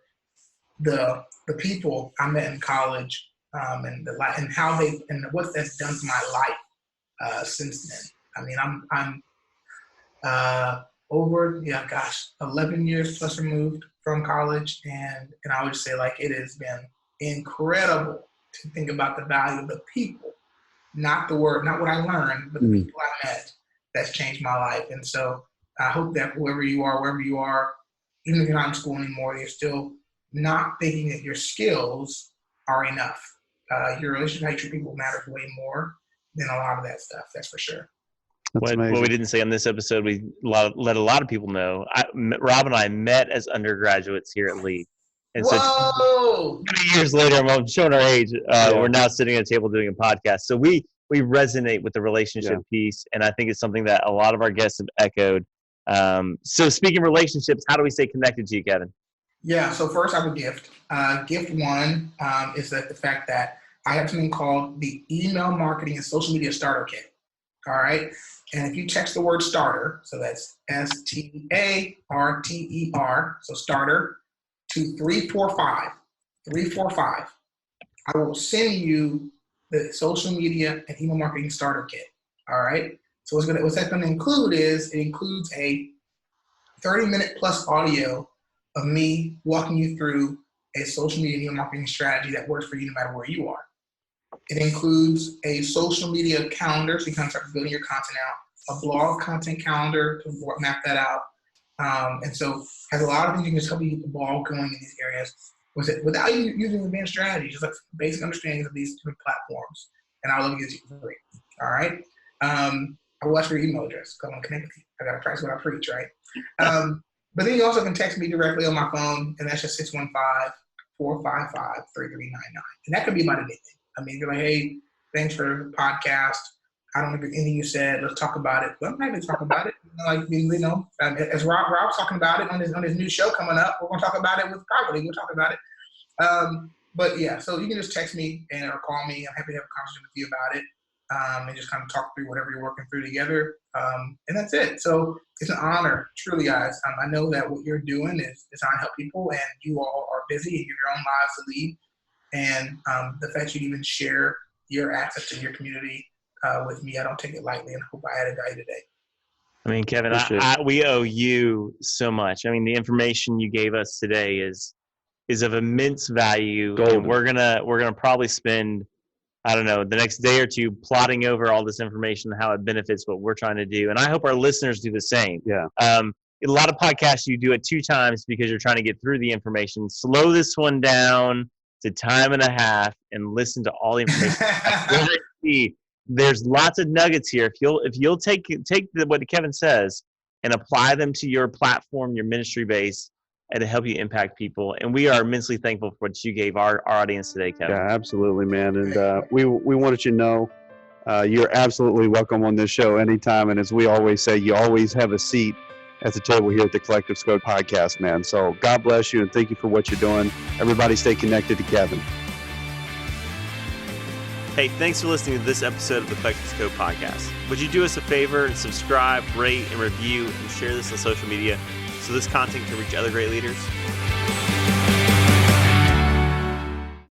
the people I met in college and how and what that's done to my life since then. I mean, I'm over 11 years plus removed from college, and I would say, like, it has been incredible to think about the value of the people, not what I learned, but the people I met. That's changed my life. And so I hope that wherever you are, even if you're not in school anymore, you're still not thinking that your skills are enough. Your relationship, how you treat people, matters way more than a lot of that stuff. That's for sure. What we didn't say on this episode, we let a lot of people know. Rob and I met as undergraduates here at Lee. And Whoa! So 20 years later, I'm showing our age. We're now sitting at a table doing a podcast. So we resonate with the relationship piece, and I think it's something that a lot of our guests have echoed. So speaking of relationships, how do we stay connected to you, Kevin? Yeah, so first I have a gift. Gift one is the fact that I have something called the Email Marketing and Social Media Starter Kit. All right. And if you text the word starter, so that's STARTER, so starter, to 345, I will send you the social media and email marketing starter kit. All right. So what's that going to include is it includes a 30-minute plus audio of me walking you through a social media and email marketing strategy that works for you no matter where you are. It includes a social media calendar, so you kind of start building your content out, a blog content calendar to map that out. And so has a lot of things you can just help you get the ball going in these areas without using advanced strategies, just like basic understanding of these different platforms. And I'll give you for free. All right. I will ask for your email address because I want to connect with you. I got to practice what I preach, right? But then you also can text me directly on my phone, and that's just 615-455-3399. And that could be about anything. I mean, you're like, hey, thanks for the podcast. I don't agree with anything you said. Let's talk about it. Well, I'm not going to talk about it. As Rob's talking about it on his new show coming up, we're going to talk about it privately. We'll talk about it. But yeah, so you can just text me or call me. I'm happy to have a conversation with you about it. And just kind of talk through whatever you're working through together. And that's it. So it's an honor, truly, guys. I know that what you're doing is trying to help people, and you all are busy and you have your own lives to lead. And the fact you even share your access to your community with me, I don't take it lightly, and I hope I added value today. I mean, Kevin, we owe you so much. I mean, the information you gave us today is of immense value. And we're gonna probably spend, I don't know, the next day or two plotting over all this information and how it benefits what we're trying to do. And I hope our listeners do the same. Yeah. A lot of podcasts, you do it 2 times because you're trying to get through the information. Slow this one down to time and a half and listen to all the information. There's lots of nuggets here. If you'll take what Kevin says and apply them to your platform, your ministry base, and to help you impact people. And we are immensely thankful for what you gave our audience today, Kevin. Yeah, absolutely, man. And we wanted you to know you're absolutely welcome on this show anytime. And as we always say, you always have a seat at the table here at the Collective Scope podcast, man. So God bless you and thank you for what you're doing. Everybody stay connected to Kevin. Hey, thanks for listening to this episode of the Collective Scope podcast. Would you do us a favor and subscribe, rate, and review, and share this on social media so this content can reach other great leaders?